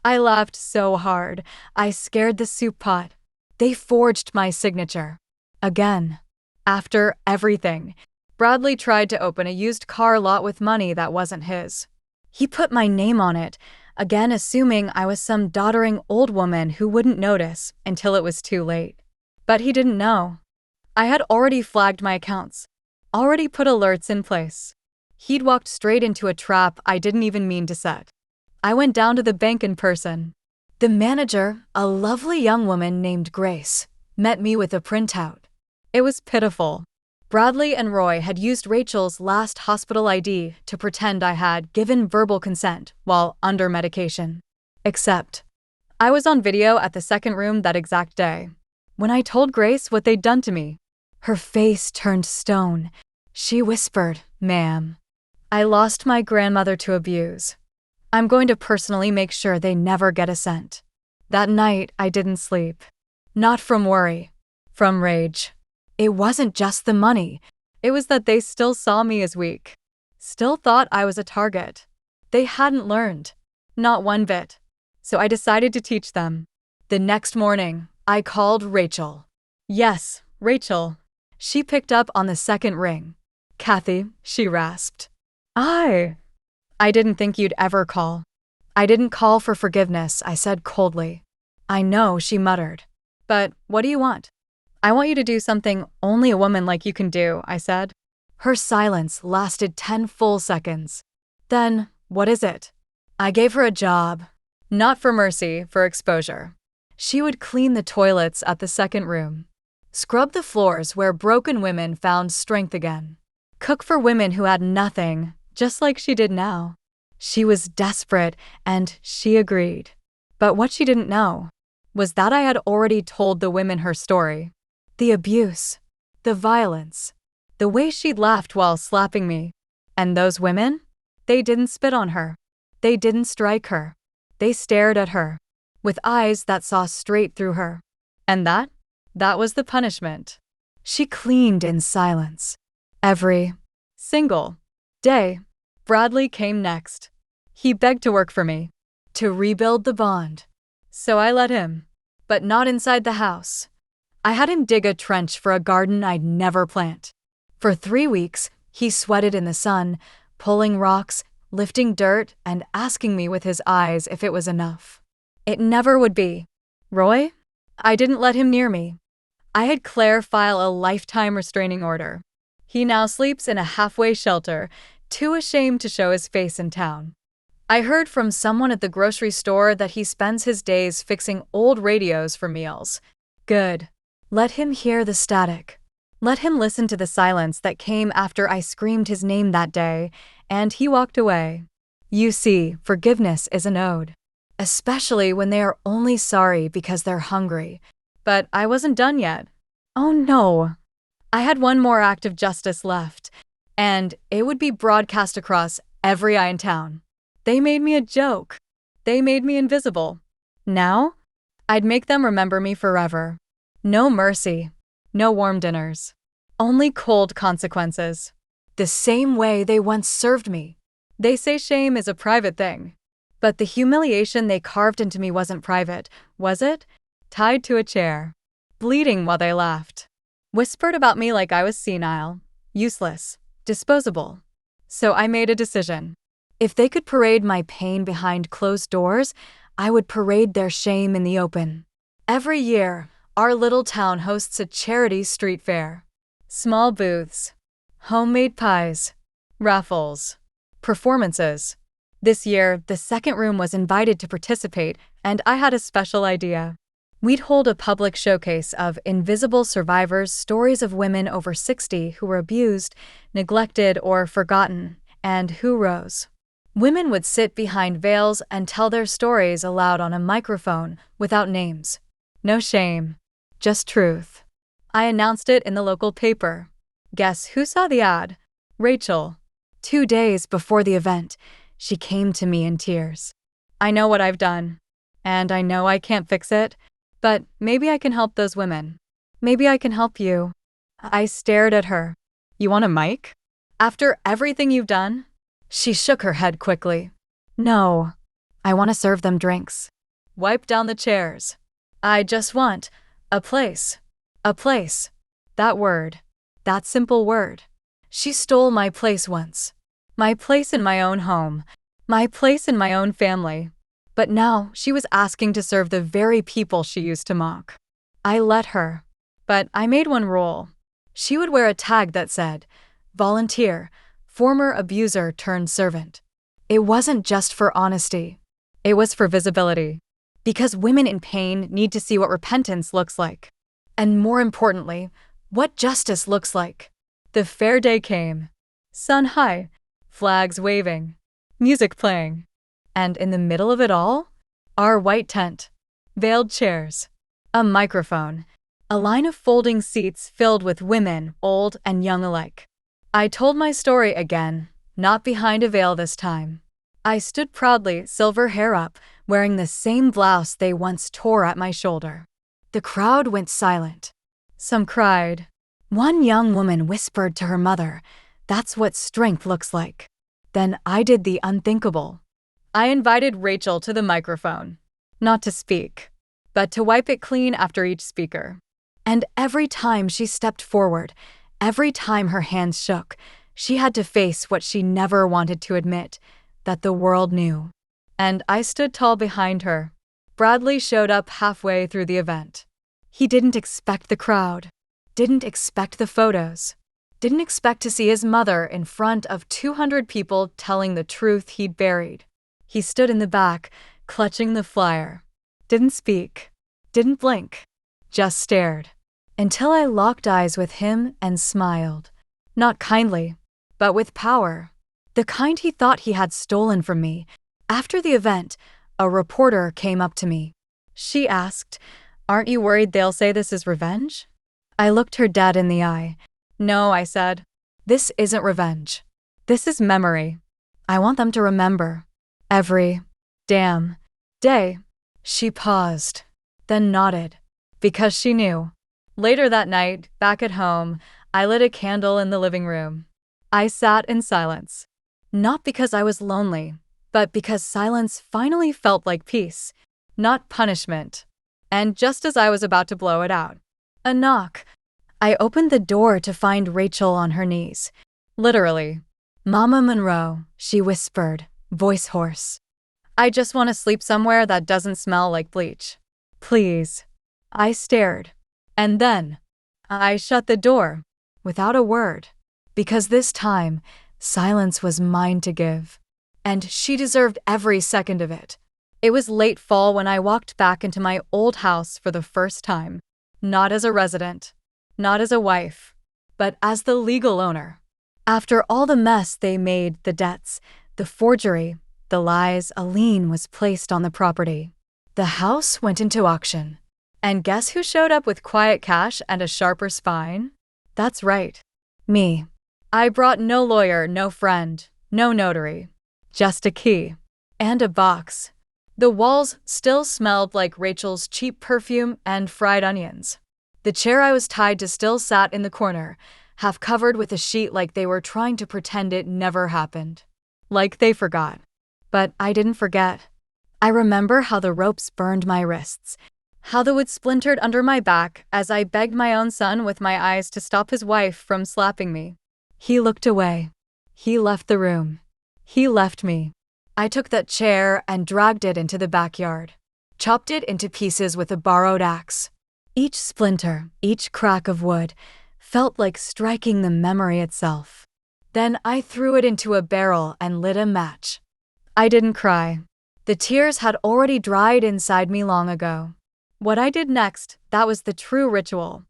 I laughed so hard, I scared the soup pot. They forged my signature. Again. After everything, Bradley tried to open a used car lot with money that wasn't his. He put my name on it, again assuming I was some doddering old woman who wouldn't notice until it was too late. But he didn't know. I had already flagged my accounts, already put alerts in place. He'd walked straight into a trap I didn't even mean to set. I went down to the bank in person. The manager, a lovely young woman named Grace, met me with a printout. It was pitiful. Bradley and Roy had used Rachel's last hospital ID to pretend I had given verbal consent while under medication. Except, I was on video at the second room that exact day. When I told Grace what they'd done to me, her face turned stone. She whispered, "Ma'am, I lost my grandmother to abuse. I'm going to personally make sure they never get a cent." That night, I didn't sleep. Not from worry, from rage. It wasn't just the money. It was that they still saw me as weak. Still thought I was a target. They hadn't learned. Not one bit. So I decided to teach them. The next morning, I called Rachel. Yes, Rachel. She picked up on the second ring. "Kathy," she rasped. I didn't think you'd ever call." "I didn't call for forgiveness," I said coldly. "I know," she muttered. "But what do you want?" "I want you to do something only a woman like you can do," I said. Her silence lasted 10 full seconds. "Then, what is it?" I gave her a job. Not for mercy, for exposure. She would clean the toilets at the second room, scrub the floors where broken women found strength again, cook for women who had nothing, just like she did now. She was desperate, and she agreed. But what she didn't know was that I had already told the women her story. The abuse, the violence, the way she'd laughed while slapping me. And those women? They didn't spit on her. They didn't strike her. They stared at her, with eyes that saw straight through her. And that was the punishment. She cleaned in silence. Every single day. Bradley came next. He begged to work for me, to rebuild the bond. So I let him, but not inside the house. I had him dig a trench for a garden I'd never plant. For 3 weeks, he sweated in the sun, pulling rocks, lifting dirt, and asking me with his eyes if it was enough. It never would be. Roy? I didn't let him near me. I had Claire file a lifetime restraining order. He now sleeps in a halfway shelter, too ashamed to show his face in town. I heard from someone at the grocery store that he spends his days fixing old radios for meals. Good. Let him hear the static. Let him listen to the silence that came after I screamed his name that day, and he walked away. You see, forgiveness is an ode, especially when they are only sorry because they're hungry. But I wasn't done yet. Oh no. I had one more act of justice left, and it would be broadcast across every eye in town. They made me a joke. They made me invisible. Now, I'd make them remember me forever. No mercy. No warm dinners. Only cold consequences. The same way they once served me. They say shame is a private thing. But the humiliation they carved into me wasn't private, was it? Tied to a chair, bleeding while they laughed. Whispered about me like I was senile, useless, disposable. So I made a decision. If they could parade my pain behind closed doors, I would parade their shame in the open. Every year, our little town hosts a charity street fair. Small booths, homemade pies, raffles, performances. This year, the second room was invited to participate, and I had a special idea. We'd hold a public showcase of invisible survivors' stories of women over 60 who were abused, neglected, or forgotten, and who rose. Women would sit behind veils and tell their stories aloud on a microphone, without names. No shame, just truth. I announced it in the local paper. Guess who saw the ad? Rachel. 2 days before the event, she came to me in tears. I know what I've done, and I know I can't fix it, but maybe I can help those women. Maybe I can help you. I stared at her. You want a mic? After everything you've done? She shook her head quickly. No, I want to serve them drinks. Wipe down the chairs. I just want a place. A place. That word. That simple word. She stole my place once. My place in my own home. My place in my own family. But now she was asking to serve the very people she used to mock. I let her. But I made one rule. She would wear a tag that said, volunteer, former abuser turned servant. It wasn't just for honesty. It was for visibility. Because women in pain need to see what repentance looks like. And more importantly, what justice looks like. The fair day came. Sun high, flags waving, music playing. And in the middle of it all, our white tent, veiled chairs, a microphone, a line of folding seats filled with women, old and young alike. I told my story again, not behind a veil this time. I stood proudly, silver hair up, wearing the same blouse they once tore at my shoulder. The crowd went silent. Some cried. One young woman whispered to her mother, "That's what strength looks like." Then I did the unthinkable. I invited Rachel to the microphone, not to speak, but to wipe it clean after each speaker. And every time she stepped forward, every time her hands shook, she had to face what she never wanted to admit, that the world knew. And I stood tall behind her. Bradley showed up halfway through the event. He didn't expect the crowd, didn't expect the photos, didn't expect to see his mother in front of 200 people telling the truth he'd buried. He stood in the back, clutching the flyer. Didn't speak, didn't blink, just stared. Until I locked eyes with him and smiled. Not kindly, but with power. The kind he thought he had stolen from me. After the event, a reporter came up to me. She asked, "Aren't you worried they'll say this is revenge?" I looked her dead in the eye. "No," I said. "This isn't revenge. This is memory. I want them to remember. Every damn day." She paused, then nodded, because she knew. Later that night, back at home, I lit a candle in the living room. I sat in silence. Not because I was lonely, but because silence finally felt like peace, not punishment. And just as I was about to blow it out, a knock. I opened the door to find Rachel on her knees. Literally. "Mama Monroe," she whispered, voice hoarse. "I just want to sleep somewhere that doesn't smell like bleach. Please." I stared. And then I shut the door, without a word, because this time, silence was mine to give. And she deserved every second of it. It was late fall when I walked back into my old house for the first time. Not as a resident, not as a wife, but as the legal owner. After all the mess they made, the debts, the forgery, the lies, a lien was placed on the property. The house went into auction. And guess who showed up with quiet cash and a sharper spine? That's right. Me. I brought no lawyer, no friend, no notary. Just a key. And a box. The walls still smelled like Rachel's cheap perfume and fried onions. The chair I was tied to still sat in the corner, half covered with a sheet like they were trying to pretend it never happened. Like they forgot. But I didn't forget. I remember how the ropes burned my wrists, how the wood splintered under my back as I begged my own son with my eyes to stop his wife from slapping me. He looked away. He left the room. He left me. I took that chair and dragged it into the backyard, chopped it into pieces with a borrowed axe. Each splinter, each crack of wood, felt like striking the memory itself. Then I threw it into a barrel and lit a match. I didn't cry. The tears had already dried inside me long ago. What I did next, that was the true ritual.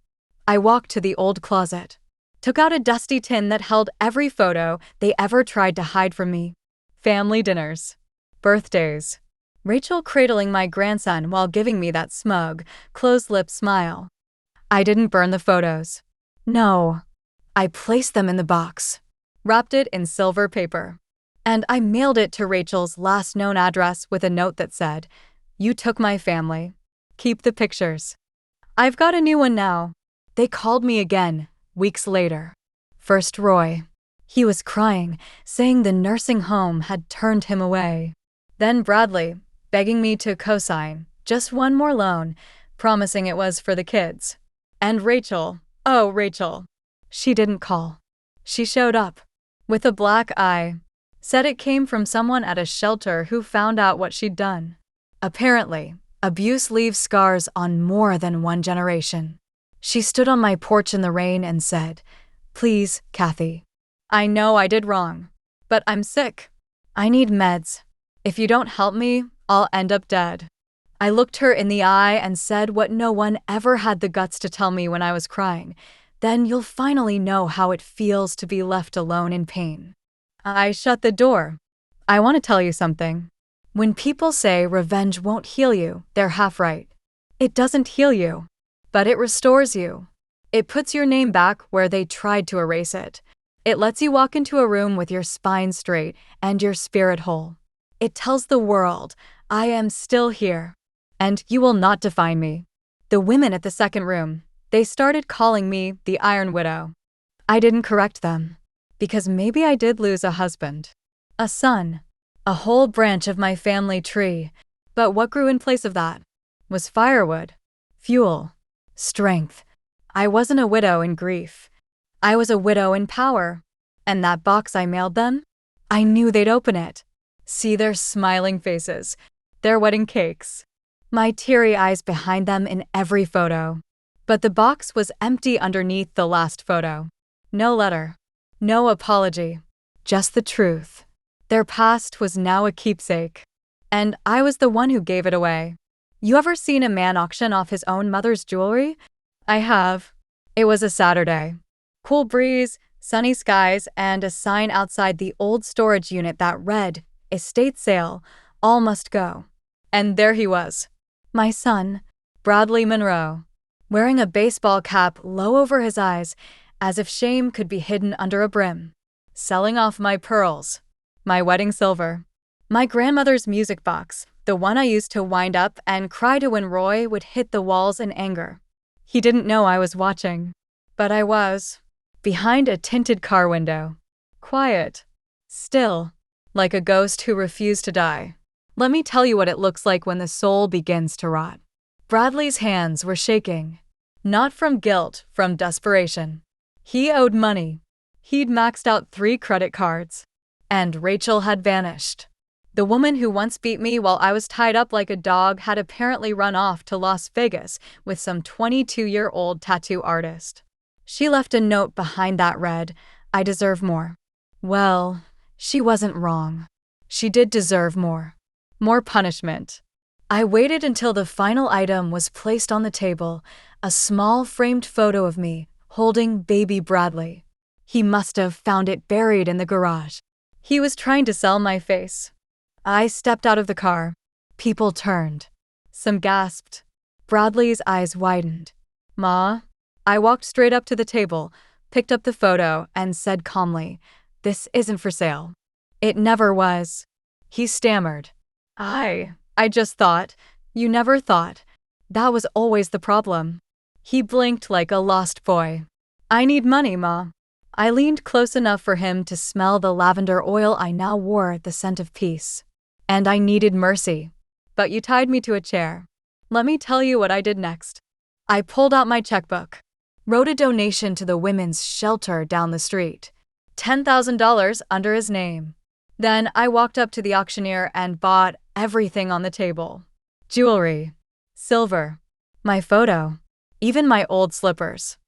I walked to the old closet, took out a dusty tin that held every photo they ever tried to hide from me. Family dinners, birthdays, Rachel cradling my grandson while giving me that smug, closed-lipped smile. I didn't burn the photos. No. I placed them in the box, wrapped it in silver paper, and I mailed it to Rachel's last known address with a note that said, "You took my family. Keep the pictures." I've got a new one now. They called me again, weeks later. First Roy. He was crying, saying the nursing home had turned him away. Then Bradley, begging me to co-sign just one more loan, promising it was for the kids. And Rachel, oh Rachel. She didn't call. She showed up, with a black eye, said it came from someone at a shelter who found out what she'd done. Apparently, abuse leaves scars on more than one generation. She stood on my porch in the rain and said, "Please, Kathy. I know I did wrong, but I'm sick. I need meds. If you don't help me, I'll end up dead." I looked her in the eye and said what no one ever had the guts to tell me when I was crying. Then you'll finally know how it feels to be left alone in pain. I shut the door. I want to tell you something. When people say revenge won't heal you, they're half right. It doesn't heal you, but it restores you. It puts your name back where they tried to erase it. It lets you walk into a room with your spine straight and your spirit whole. It tells the world, I am still here, and you will not define me. The women at the second room, they started calling me the Iron Widow. I didn't correct them, because maybe I did lose a husband, a son, a whole branch of my family tree, but what grew in place of that was firewood, fuel, strength. I wasn't a widow in grief. I was a widow in power, and that box I mailed them, I knew they'd open it, see their smiling faces, their wedding cakes, my teary eyes behind them in every photo. But the box was empty underneath the last photo. No letter, no apology, just the truth. Their past was now a keepsake, and I was the one who gave it away. You ever seen a man auction off his own mother's jewelry? I have. It was a Saturday. Cool breeze, sunny skies, and a sign outside the old storage unit that read, "Estate sale, all must go." And there he was, my son, Bradley Monroe, wearing a baseball cap low over his eyes, as if shame could be hidden under a brim, selling off my pearls, my wedding silver, my grandmother's music box, the one I used to wind up and cry to when Roy would hit the walls in anger. He didn't know I was watching, but I was, behind a tinted car window, quiet, still, like a ghost who refused to die. Let me tell you what it looks like when the soul begins to rot. Bradley's hands were shaking, not from guilt, from desperation. He owed money. He'd maxed out 3 credit cards. And Rachel had vanished. The woman who once beat me while I was tied up like a dog had apparently run off to Las Vegas with some 22-year-old tattoo artist. She left a note behind that read, "I deserve more." Well, she wasn't wrong. She did deserve more. More punishment. I waited until the final item was placed on the table, a small framed photo of me holding baby Bradley. He must have found it buried in the garage. He was trying to sell my face. I stepped out of the car. People turned. Some gasped. Bradley's eyes widened. "Ma?" I walked straight up to the table, picked up the photo, and said calmly, "This isn't for sale." "It never was." He stammered. I just thought." "You never thought. That was always the problem." He blinked like a lost boy. "I need money, Ma." I leaned close enough for him to smell the lavender oil I now wore, the scent of peace. And I needed mercy. but you tied me to a chair. Let me tell you what I did next. I pulled out my checkbook, wrote a donation to the women's shelter down the street, $10,000 under his name. Then I walked up to the auctioneer and bought everything on the table. Jewelry, silver, my photo, even my old slippers.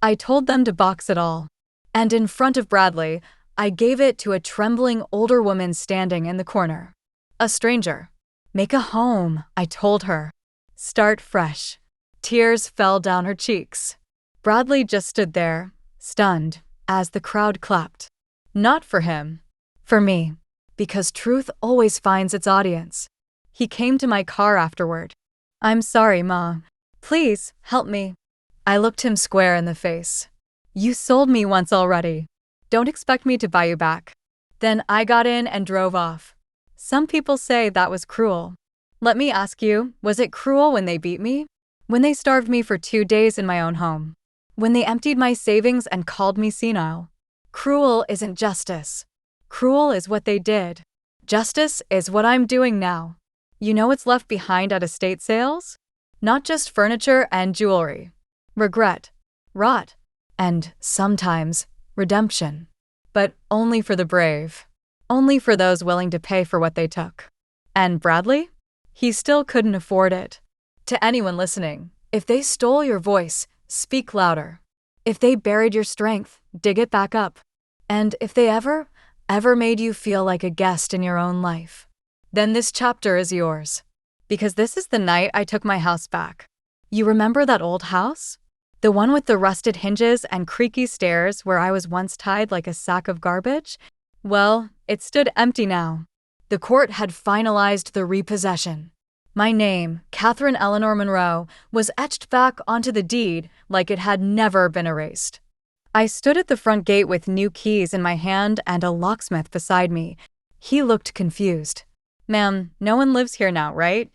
I told them to box it all. And in front of Bradley, I gave it to a trembling older woman standing in the corner. A stranger. Make a home, I told her. Start fresh. Tears fell down her cheeks. Bradley just stood there, stunned, as the crowd clapped. Not for him. For me. Because truth always finds its audience. He came to my car afterward. I'm sorry, Ma. Please, help me. I looked him square in the face. You sold me once already. Don't expect me to buy you back. Then I got in and drove off. Some people say that was cruel. Let me ask you, was it cruel when they beat me? When they starved me for 2 days in my own home? When they emptied my savings and called me senile? Cruel isn't justice. Cruel is what they did. Justice is what I'm doing now. You know what's left behind at estate sales? Not just furniture and jewelry. Regret, rot, and, sometimes, redemption. But only for the brave. Only for those willing to pay for what they took. And Bradley? He still couldn't afford it. To anyone listening, if they stole your voice, speak louder. If they buried your strength, dig it back up. And if they ever made you feel like a guest in your own life, then this chapter is yours. Because this is the night I took my house back. You remember that old house? The one with the rusted hinges and creaky stairs where I was once tied like a sack of garbage? Well, it stood empty now. The court had finalized the repossession. My name, Catherine Eleanor Monroe, was etched back onto the deed like it had never been erased. I stood at the front gate with new keys in my hand and a locksmith beside me. He looked confused. Ma'am, no one lives here now, right?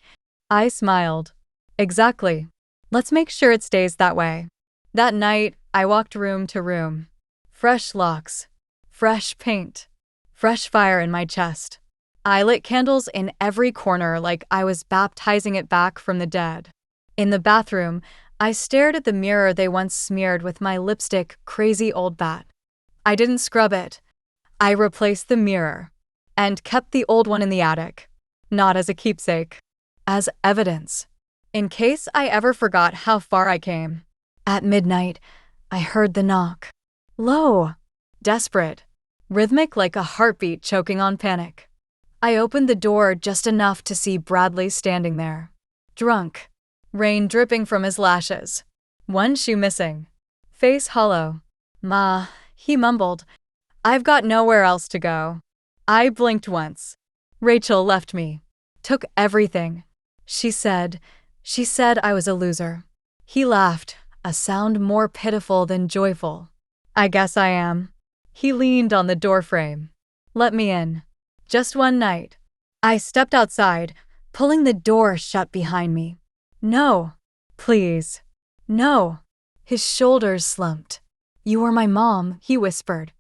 I smiled. Exactly. Let's make sure it stays that way. That night, I walked room to room. Fresh locks, fresh paint, fresh fire in my chest. I lit candles in every corner like I was baptizing it back from the dead. In the bathroom, I stared at the mirror they once smeared with my lipstick, crazy old bat. I didn't scrub it. I replaced the mirror and kept the old one in the attic, not as a keepsake, as evidence, in case I ever forgot how far I came. At midnight, I heard the knock. Low, desperate, rhythmic like a heartbeat choking on panic. I opened the door just enough to see Bradley standing there, drunk, rain dripping from his lashes, one shoe missing, face hollow. Ma, he mumbled, I've got nowhere else to go. I blinked once. Rachel left me, took everything. She said I was a loser. He laughed, a sound more pitiful than joyful. I guess I am. He leaned on the doorframe. Let me in. Just one night. I stepped outside, pulling the door shut behind me. No. Please. No. His shoulders slumped. You are my mom, he whispered.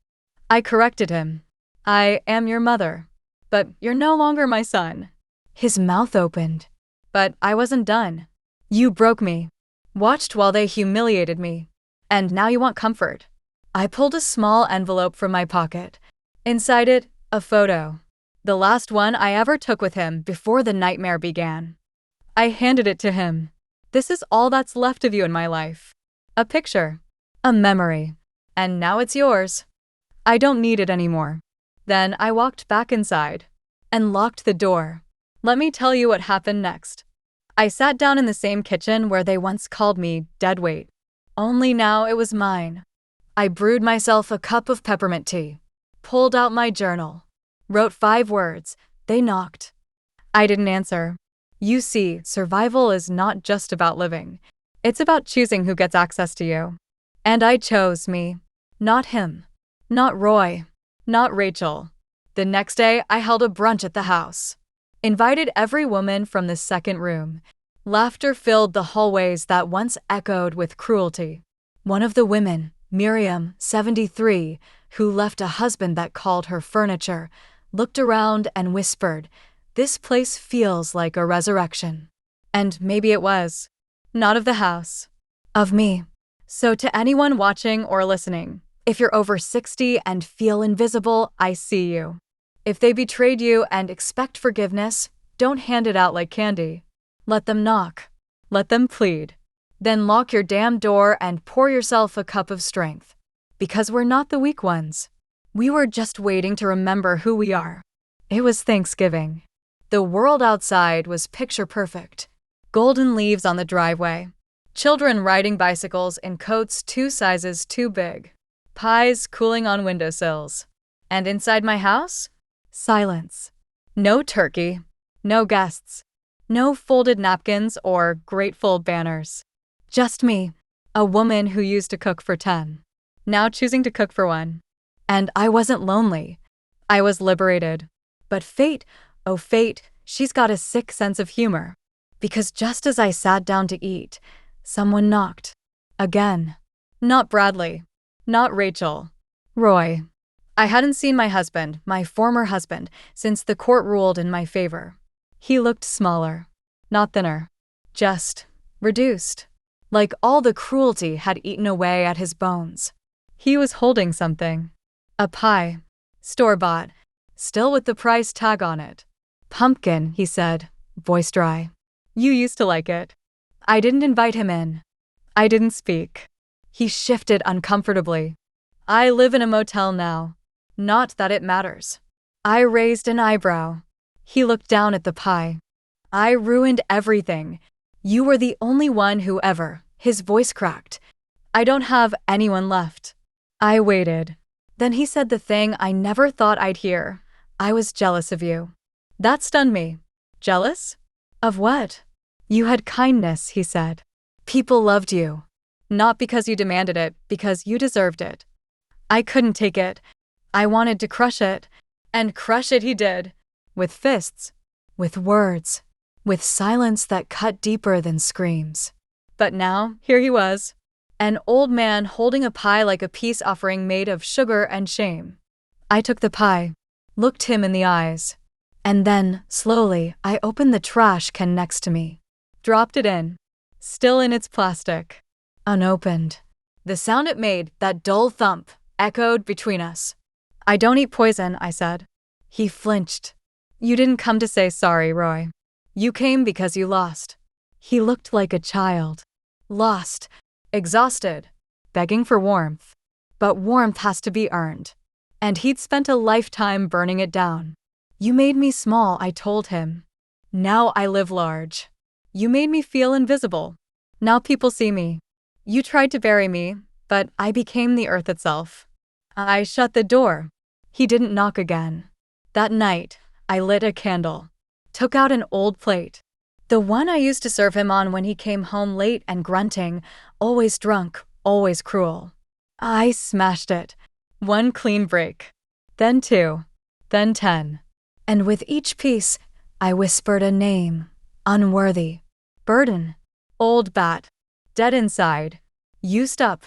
I corrected him. I am your mother. But you're no longer my son. His mouth opened. But I wasn't done. You broke me. Watched while they humiliated me. And now you want comfort. I pulled a small envelope from my pocket. Inside it, a photo. The last one I ever took with him before the nightmare began. I handed it to him. This is all that's left of you in my life. A picture. A memory. And now it's yours. I don't need it anymore. Then I walked back inside and locked the door. Let me tell you what happened next. I sat down in the same kitchen where they once called me deadweight. Only now it was mine. I brewed myself a cup of peppermint tea, pulled out my journal, wrote 5 words. They knocked. I didn't answer. You see, survival is not just about living. It's about choosing who gets access to you. And I chose me. Not him. Not Roy. Not Rachel. The next day, I held a brunch at the house. Invited every woman from the second room. Laughter filled the hallways that once echoed with cruelty. One of the women, Miriam, 73, who left a husband that called her furniture, looked around and whispered, This place feels like a resurrection. And maybe it was. Not of the house. Of me. So to anyone watching or listening, if you're over 60 and feel invisible, I see you. If they betrayed you and expect forgiveness, don't hand it out like candy. Let them knock. Let them plead. Then lock your damn door and pour yourself a cup of strength. Because we're not the weak ones. We were just waiting to remember who we are. It was Thanksgiving. The world outside was picture perfect. Golden leaves on the driveway. Children riding bicycles in coats 2 sizes too big. Pies cooling on windowsills. And inside my house? Silence. No turkey. No guests. No folded napkins or grateful banners. Just me, a woman who used to cook for 10. Now choosing to cook for 1. And I wasn't lonely. I was liberated. But fate, oh fate, she's got a sick sense of humor. Because just as I sat down to eat, someone knocked. Again. Not Bradley. Not Rachel. Roy. I hadn't seen my husband, my former husband, since the court ruled in my favor. He looked smaller. Not thinner. Just reduced. Like all the cruelty had eaten away at his bones. He was holding something. A pie. Store-bought. Still with the price tag on it. Pumpkin, he said, voice dry. You used to like it. I didn't invite him in. I didn't speak. He shifted uncomfortably. I live in a motel now. Not that it matters. I raised an eyebrow. He looked down at the pie. I ruined everything. You were the only one who ever. His voice cracked. I don't have anyone left. I waited. Then he said the thing I never thought I'd hear. I was jealous of you. That stunned me. Jealous? Of what? You had kindness, he said. People loved you. Not because you demanded it, because you deserved it. I couldn't take it. I wanted to crush it. And crush it he did. With fists. With words. With silence that cut deeper than screams. But now, here he was. An old man holding a pie like a peace offering made of sugar and shame. I took the pie. Looked him in the eyes. And then, slowly, I opened the trash can next to me. Dropped it in. Still in its plastic. Unopened. The sound it made, that dull thump, echoed between us. I don't eat poison, I said. He flinched. You didn't come to say sorry, Roy. You came because you lost. He looked like a child. Lost. Exhausted. Begging for warmth. But warmth has to be earned. And he'd spent a lifetime burning it down. You made me small, I told him. Now I live large. You made me feel invisible. Now people see me. You tried to bury me, but I became the earth itself. I shut the door. He didn't knock again. That night, I lit a candle. Took out an old plate. The one I used to serve him on when he came home late and grunting, always drunk, always cruel. I smashed it. 1 clean break. Then 2. Then 10. And with each piece, I whispered a name. Unworthy. Burden. Old bat. Dead inside. Used up.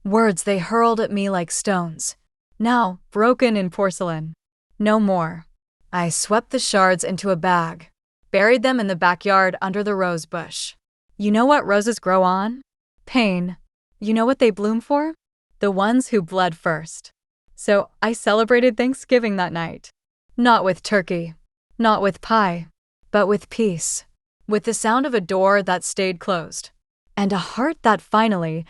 Words they hurled at me like stones. Now, broken in porcelain. No more. I swept the shards into a bag. Buried them in the backyard under the rose bush. You know what roses grow on? Pain. You know what they bloom for? The ones who bled first. So I celebrated Thanksgiving that night. Not with turkey. Not with pie. But with peace. With the sound of a door that stayed closed. And a heart that finally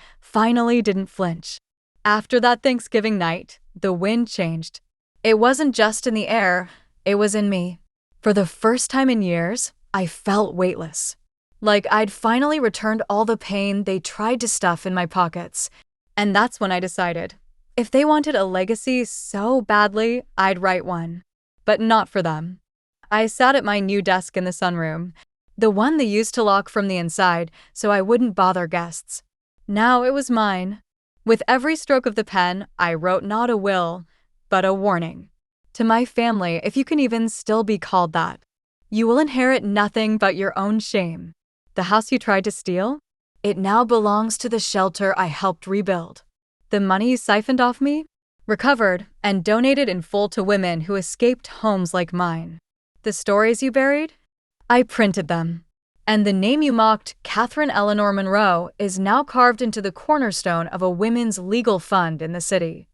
didn't flinch. After that Thanksgiving night, the wind changed. It wasn't just in the air, it was in me. For the first time in years, I felt weightless. Like I'd finally returned all the pain they tried to stuff in my pockets. And that's when I decided, if they wanted a legacy so badly, I'd write one. But not for them. I sat at my new desk in the sunroom, the one they used to lock from the inside so I wouldn't bother guests. Now it was mine. With every stroke of the pen, I wrote not a will, but a warning. To my family, if you can even still be called that. You will inherit nothing but your own shame. The house you tried to steal? It now belongs to the shelter I helped rebuild. The money you siphoned off me? Recovered and donated in full to women who escaped homes like mine. The stories you buried? I printed them. And the name you mocked, Catherine Eleanor Monroe, is now carved into the cornerstone of a women's legal fund in the city.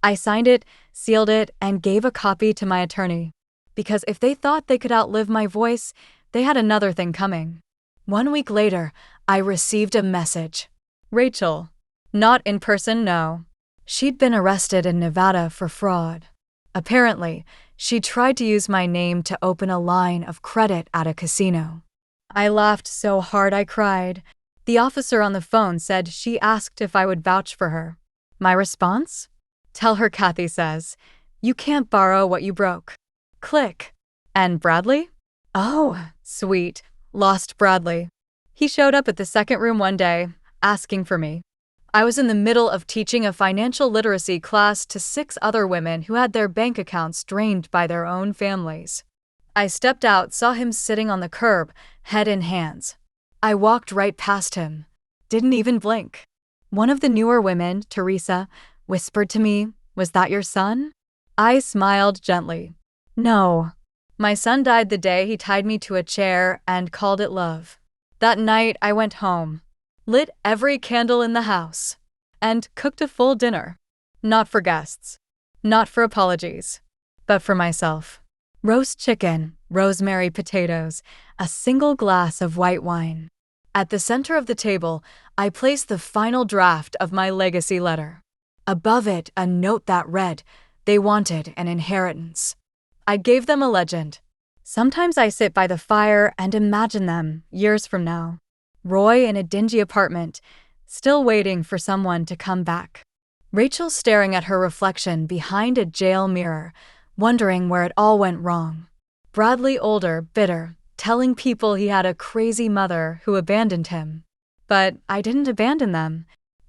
I signed it, sealed it, and gave a copy to my attorney. Because if they thought they could outlive my voice, they had another thing coming. 1 week later, I received a message. Rachel. Not in person, no. She'd been arrested in Nevada for fraud. Apparently, she tried to use my name to open a line of credit at a casino. I laughed so hard I cried. The officer on the phone said she asked if I would vouch for her. My response? Tell her Kathy says, you can't borrow what you broke. Click. And Bradley? Oh, sweet. Lost Bradley. He showed up at the second room one day, asking for me. I was in the middle of teaching a financial literacy class to 6 other women who had their bank accounts drained by their own families. I stepped out, saw him sitting on the curb, head in hands. I walked right past him. Didn't even blink. One of the newer women, Teresa, whispered to me, "Was that your son?" I smiled gently. No. My son died the day he tied me to a chair and called it love. That night I went home, lit every candle in the house, and cooked a full dinner. Not for guests, not for apologies, but for myself. Roast chicken, rosemary potatoes, a single glass of white wine. At the center of the table, I placed the final draft of my legacy letter. Above it, a note that read, they wanted an inheritance. I gave them a legend. Sometimes I sit by the fire and imagine them, years from now. Roy in a dingy apartment, still waiting for someone to come back. Rachel staring at her reflection behind a jail mirror, wondering where it all went wrong. Bradley older, bitter, telling people he had a crazy mother who abandoned him. But I didn't abandon them.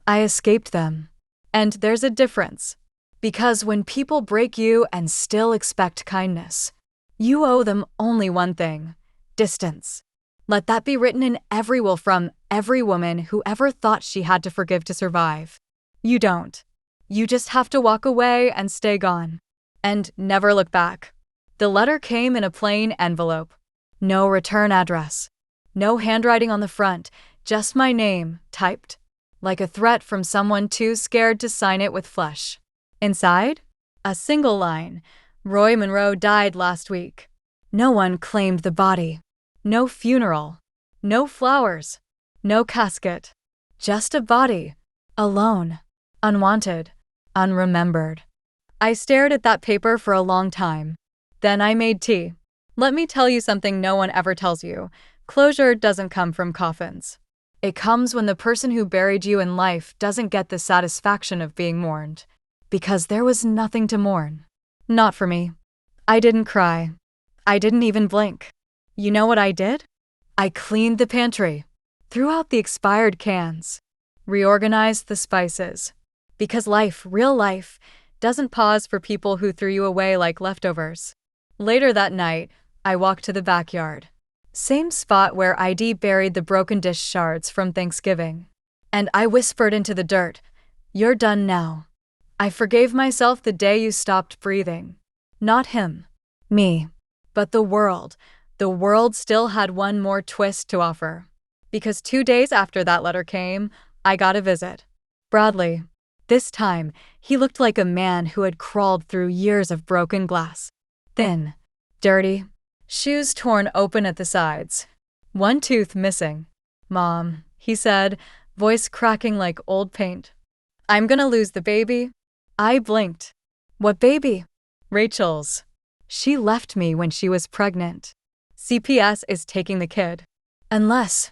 I escaped them. And there's a difference. Because when people break you and still expect kindness, you owe them only one thing: distance. Let that be written in every will from every woman who ever thought she had to forgive to survive. You don't. You just have to walk away and stay gone. And never look back. The letter came in a plain envelope. No return address. No handwriting on the front, just my name, typed. Like a threat from someone too scared to sign it with flesh. Inside? A single line. Roy Monroe died last week. No one claimed the body. No funeral. No flowers. No casket. Just a body. Alone. Unwanted. Unremembered. I stared at that paper for a long time. Then I made tea. Let me tell you something no one ever tells you. Closure doesn't come from coffins. It comes when the person who buried you in life doesn't get the satisfaction of being mourned. Because there was nothing to mourn. Not for me. I didn't cry. I didn't even blink. You know what I did? I cleaned the pantry, threw out the expired cans, reorganized the spices. Because life, real life, doesn't pause for people who threw you away like leftovers. Later that night, I walked to the backyard. Same spot where ID buried the broken dish shards from Thanksgiving. And I whispered into the dirt, "You're done now." I forgave myself the day you stopped breathing. Not him. Me. But the world. The world still had one more twist to offer. Because 2 days after that letter came, I got a visit. Bradley. This time, he looked like a man who had crawled through years of broken glass. Thin. Dirty. Shoes torn open at the sides. One tooth missing. "Mom," he said, voice cracking like old paint. "I'm gonna lose the baby." I blinked. "What baby?" "Rachel's. She left me when she was pregnant. CPS is taking the kid." Unless.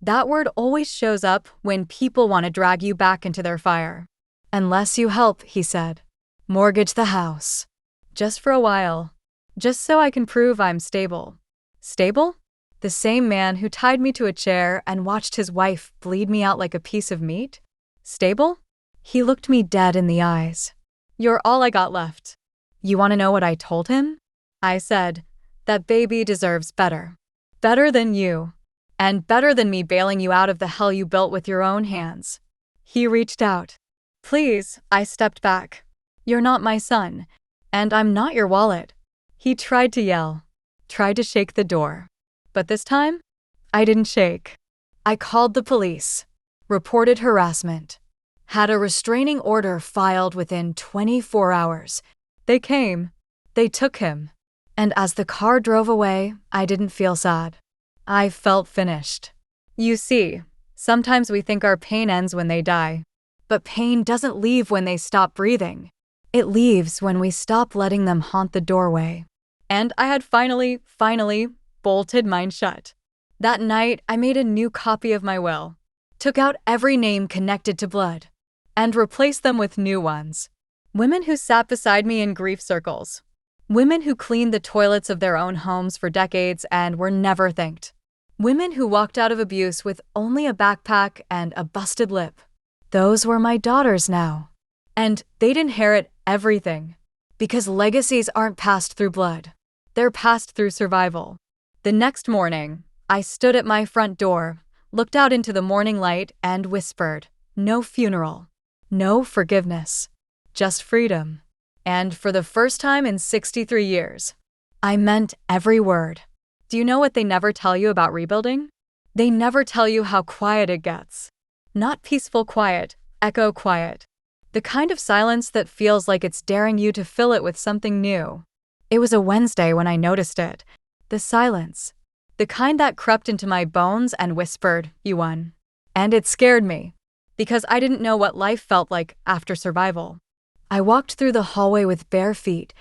That word always shows up when people want to drag you back into their fire. "Unless you help," he said. "Mortgage the house. Just for a while. Just so I can prove I'm stable." Stable? The same man who tied me to a chair and watched his wife bleed me out like a piece of meat? Stable? He looked me dead in the eyes. "You're all I got left." You want to know what I told him? I said, "That baby deserves better. Better than you. And better than me bailing you out of the hell you built with your own hands." He reached out. "Please," I stepped back. "You're not my son. And I'm not your wallet." He tried to yell, tried to shake the door. But this time, I didn't shake. I called the police, reported harassment, had a restraining order filed within 24 hours. They came. They took him. And as the car drove away, I didn't feel sad. I felt finished. You see, sometimes we think our pain ends when they die. But pain doesn't leave when they stop breathing. It leaves when we stop letting them haunt the doorway. And I had finally bolted mine shut. That night, I made a new copy of my will, took out every name connected to Bled, and replaced them with new ones. Women who sat beside me in grief circles. Women who cleaned the toilets of their own homes for decades and were never thanked. Women who walked out of abuse with only a backpack and a busted lip. Those were my daughters now. And they'd inherit everything. Because legacies aren't passed through blood. They're passed through survival. The next morning, I stood at my front door, looked out into the morning light, and whispered, "No funeral. No forgiveness. Just freedom." And for the first time in 63 years, I meant every word. Do you know what they never tell you about rebuilding? They never tell you how quiet it gets. Not peaceful quiet, echo quiet. The kind of silence that feels like it's daring you to fill it with something new. It was a Wednesday when I noticed it. The silence. The kind that crept into my bones and whispered, "You won." And it scared me, because I didn't know what life felt like after survival. I walked through the hallway with bare feet,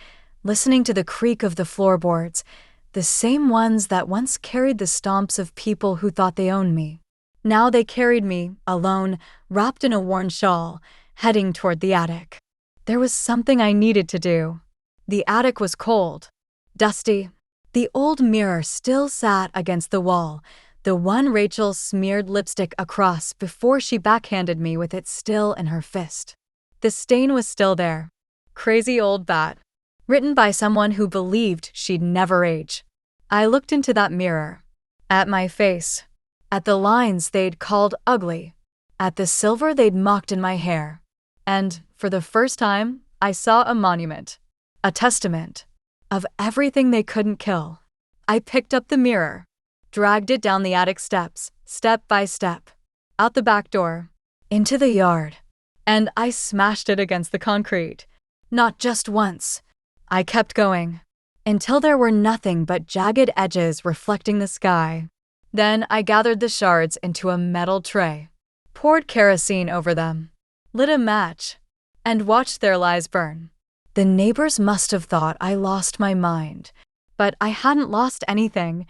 listening to the creak of the floorboards, the same ones that once carried the stomps of people who thought they owned me. Now they carried me, alone, wrapped in a worn shawl, heading toward the attic. There was something I needed to do. The attic was cold, dusty. The old mirror still sat against the wall, the one Rachel smeared lipstick across before she backhanded me with it still in her fist. The stain was still there. Crazy old bat. Written by someone who believed she'd never age. I looked into that mirror. At my face. At the lines they'd called ugly. At the silver they'd mocked in my hair. And, for the first time, I saw a monument. A testament. Of everything they couldn't kill. I picked up the mirror. Dragged it down the attic steps, step by step. Out the back door. Into the yard. And I smashed it against the concrete. Not just once. I kept going. Until there were nothing but jagged edges reflecting the sky. Then I gathered the shards into a metal tray. Poured kerosene over them. Lit a match. And watched their lies burn. The neighbors must have thought I lost my mind. But I hadn't lost anything.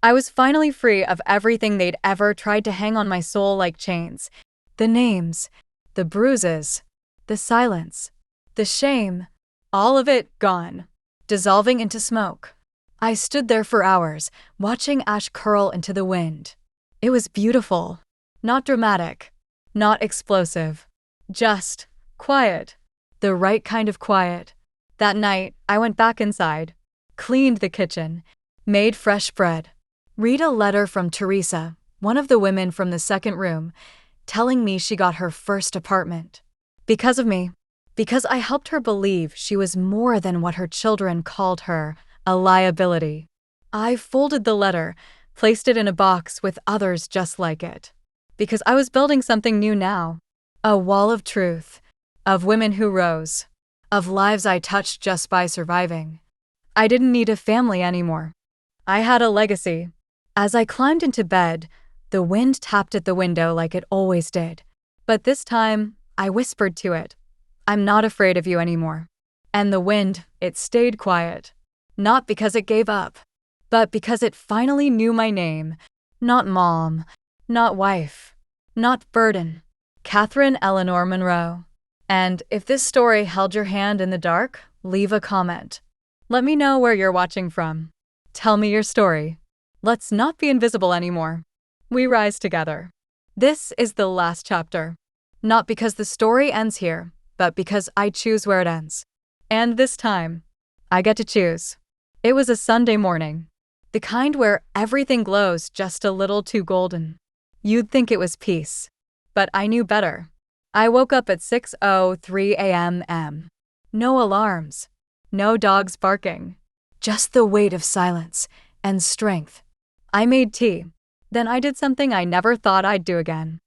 I was finally free of everything they'd ever tried to hang on my soul like chains. The names. The bruises, the silence, the shame, all of it gone, dissolving into smoke. I stood there for hours, watching ash curl into the wind. It was beautiful, not dramatic, not explosive, just quiet, the right kind of quiet. That night, I went back inside, cleaned the kitchen, made fresh bread, read a letter from Teresa, one of the women from the second room, telling me she got her first apartment. Because of me. Because I helped her believe she was more than what her children called her, a liability. I folded the letter, placed it in a box with others just like it. Because I was building something new now. A wall of truth. Of women who rose. Of lives I touched just by surviving. I didn't need a family anymore. I had a legacy. As I climbed into bed, the wind tapped at the window like it always did. But this time, I whispered to it, "I'm not afraid of you anymore." And the wind, it stayed quiet. Not because it gave up, but because it finally knew my name. Not mom, not wife, not burden. Catherine Eleanor Monroe. And if this story held your hand in the dark, leave a comment. Let me know where you're watching from. Tell me your story. Let's not be invisible anymore. We rise together. This is the last chapter. Not because the story ends here, but because I choose where it ends. And this time, I get to choose. It was a Sunday morning. The kind where everything glows just a little too golden. You'd think it was peace. But I knew better. I woke up at 6:03 a.m. No alarms. No dogs barking. just the weight of silence and strength. I made tea. Then I did something I never thought I'd do again.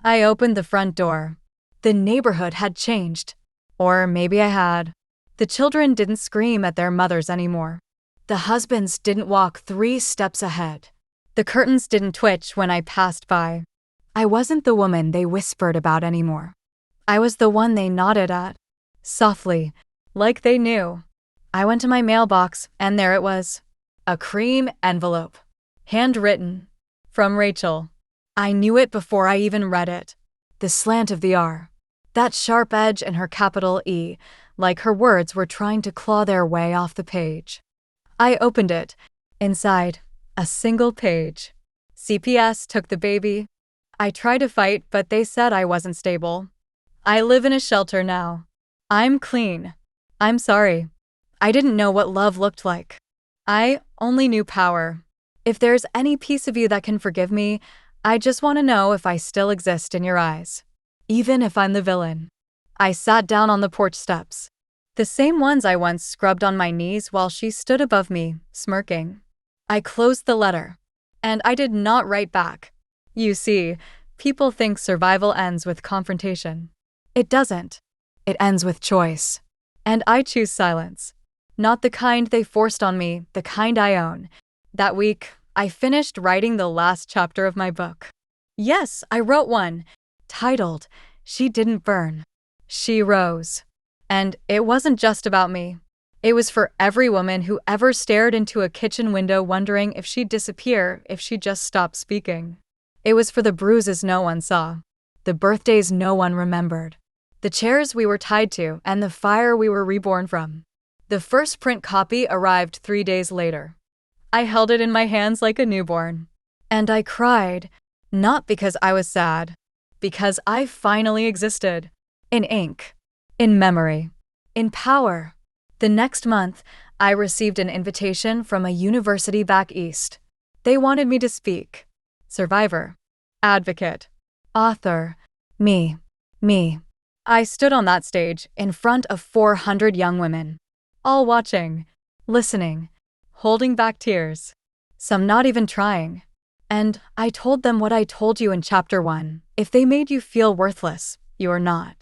I opened the front door. The neighborhood had changed. Or maybe I had. The children didn't scream at their mothers anymore. The husbands didn't walk 3 steps ahead. The curtains didn't twitch when I passed by. I wasn't the woman they whispered about anymore. I was the one they nodded at, softly, like they knew. I went to my mailbox, and there it was. A cream envelope. Handwritten. From Rachel. I knew it before I even read it. The slant of the R. That sharp edge and her capital E, like her words were trying to claw their way off the page. I opened it. Inside, a single page. CPS took the baby. I tried to fight, but they said I wasn't stable. I live in a shelter now. I'm clean. I'm sorry. I didn't know what love looked like. I only knew power. If there's any piece of you that can forgive me, I just want to know if I still exist in your eyes. Even if I'm the villain. I sat down on the porch steps. The same ones I once scrubbed on my knees while she stood above me, smirking. I closed the letter. And I did not write back. You see, people think survival ends with confrontation. It doesn't. It ends with choice. And I choose silence. Not the kind they forced on me, the kind I own. That week, I finished writing the last chapter of my book. Yes, I wrote one, titled, She Didn't Burn. She Rose. And it wasn't just about me. It was for every woman who ever stared into a kitchen window wondering if she'd disappear if she just stopped speaking. It was for the bruises no one saw, the birthdays no one remembered, the chairs we were tied to, and the fire we were reborn from. The first print copy arrived 3 days later. I held it in my hands like a newborn. And I cried, not because I was sad, because I finally existed. In ink. In memory. In power. The next month, I received an invitation from a university back east. They wanted me to speak. Survivor. Advocate. Author. Me. I stood on that stage in front of 400 young women. All watching. Listening. Holding back tears. Some not even trying. And I told them what I told you in chapter 1. If they made you feel worthless, you are not.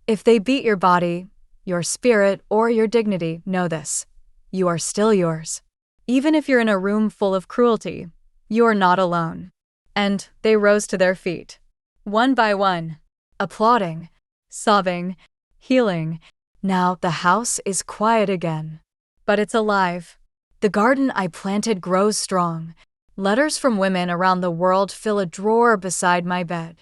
If they beat your body, your spirit, or your dignity, know this. You are still yours. Even if you're in a room full of cruelty, you are not alone. And they rose to their feet. One by one. Applauding. Sobbing. Healing. Now the house is quiet again. But it's alive. The garden I planted grows strong. Letters from women around the world fill a drawer beside my bed.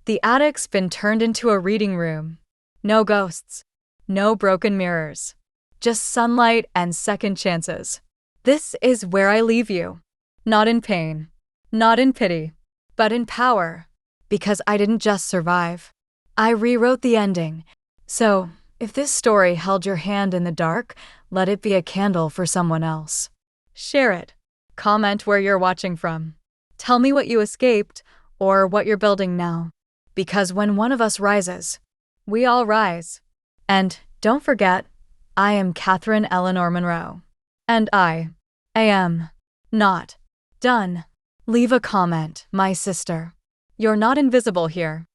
The attic's been turned into a reading room. No ghosts. No broken mirrors. Just sunlight and second chances. This is where I leave you. Not in pain. Not in pity. But in power. Because I didn't just survive. I rewrote the ending. So, if this story held your hand in the dark, let it be a candle for someone else. Share it. Comment where you're watching from. Tell me what you escaped, or what you're building now. Because when one of us rises, we all rise. And don't forget, I am Catherine Eleanor Monroe. And I am not done. Leave a comment, my sister. You're not invisible here.